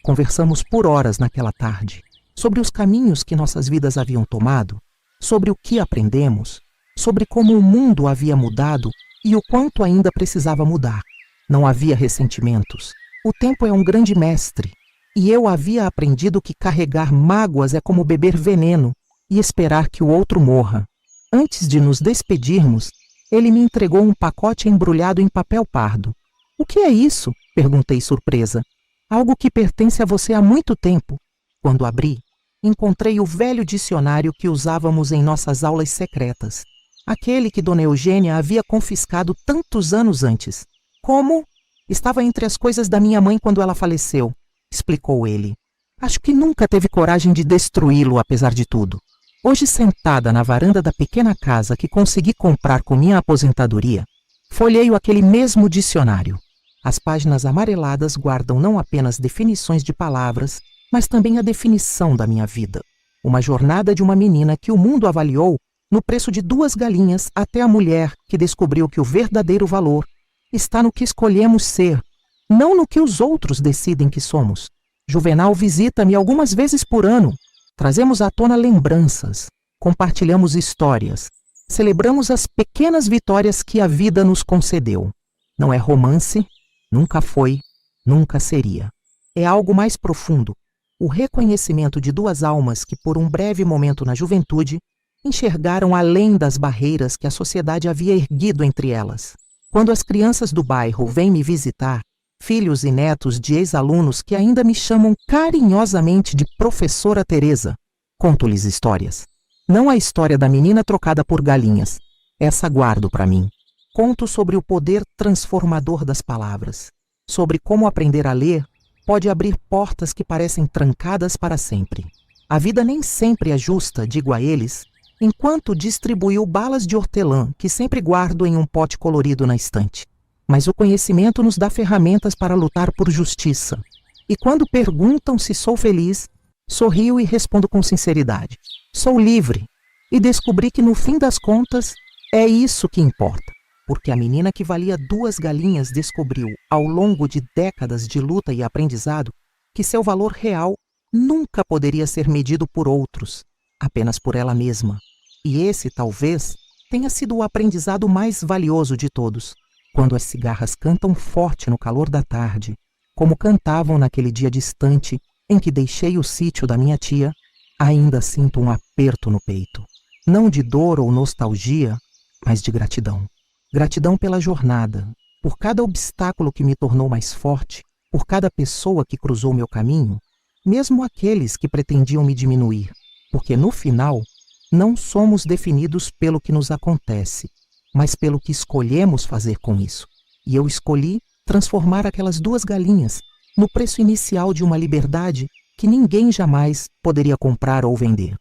A: Conversamos por horas naquela tarde, sobre os caminhos que nossas vidas haviam tomado, sobre o que aprendemos, sobre como o mundo havia mudado e o quanto ainda precisava mudar. Não havia ressentimentos. O tempo é um grande mestre, e eu havia aprendido que carregar mágoas é como beber veneno e esperar que o outro morra. Antes de nos despedirmos, ele me entregou um pacote embrulhado em papel pardo. — O que é isso? — perguntei surpresa. — Algo que pertence a você há muito tempo. Quando abri, encontrei o velho dicionário que usávamos em nossas aulas secretas. Aquele que Dona Eugênia havia confiscado tantos anos antes. Como? Estava entre as coisas da minha mãe quando ela faleceu, explicou ele. Acho que nunca teve coragem de destruí-lo, apesar de tudo. Hoje, sentada na varanda da pequena casa que consegui comprar com minha aposentadoria, folheio aquele mesmo dicionário. As páginas amareladas guardam não apenas definições de palavras, mas também a definição da minha vida. Uma jornada de uma menina que o mundo avaliou no preço de 2 galinhas até a mulher que descobriu que o verdadeiro valor está no que escolhemos ser, não no que os outros decidem que somos. Juvenal visita-me algumas vezes por ano. Trazemos à tona lembranças, compartilhamos histórias, celebramos as pequenas vitórias que a vida nos concedeu. Não é romance, nunca foi, nunca seria. É algo mais profundo, o reconhecimento de 2 almas que, por um breve momento na juventude, enxergaram além das barreiras que a sociedade havia erguido entre elas. Quando as crianças do bairro vêm me visitar, filhos e netos de ex-alunos que ainda me chamam carinhosamente de Professora Teresa, conto-lhes histórias. Não a história da menina trocada por galinhas. Essa guardo para mim. Conto sobre o poder transformador das palavras, sobre como aprender a ler pode abrir portas que parecem trancadas para sempre. A vida nem sempre é justa, digo a eles, enquanto distribuiu balas de hortelã que sempre guardo em um pote colorido na estante. Mas o conhecimento nos dá ferramentas para lutar por justiça. E quando perguntam se sou feliz, sorrio e respondo com sinceridade. Sou livre. E descobri que, no fim das contas, é isso que importa. Porque a menina que valia 2 galinhas descobriu, ao longo de décadas de luta e aprendizado, que seu valor real nunca poderia ser medido por outros, apenas por ela mesma. E esse, talvez, tenha sido o aprendizado mais valioso de todos. Quando as cigarras cantam forte no calor da tarde, como cantavam naquele dia distante em que deixei o sítio da minha tia, ainda sinto um aperto no peito. Não de dor ou nostalgia, mas de gratidão. Gratidão pela jornada, por cada obstáculo que me tornou mais forte, por cada pessoa que cruzou meu caminho, mesmo aqueles que pretendiam me diminuir, porque no final não somos definidos pelo que nos acontece, mas pelo que escolhemos fazer com isso. E eu escolhi transformar aquelas 2 galinhas no preço inicial de uma liberdade que ninguém jamais poderia comprar ou vender.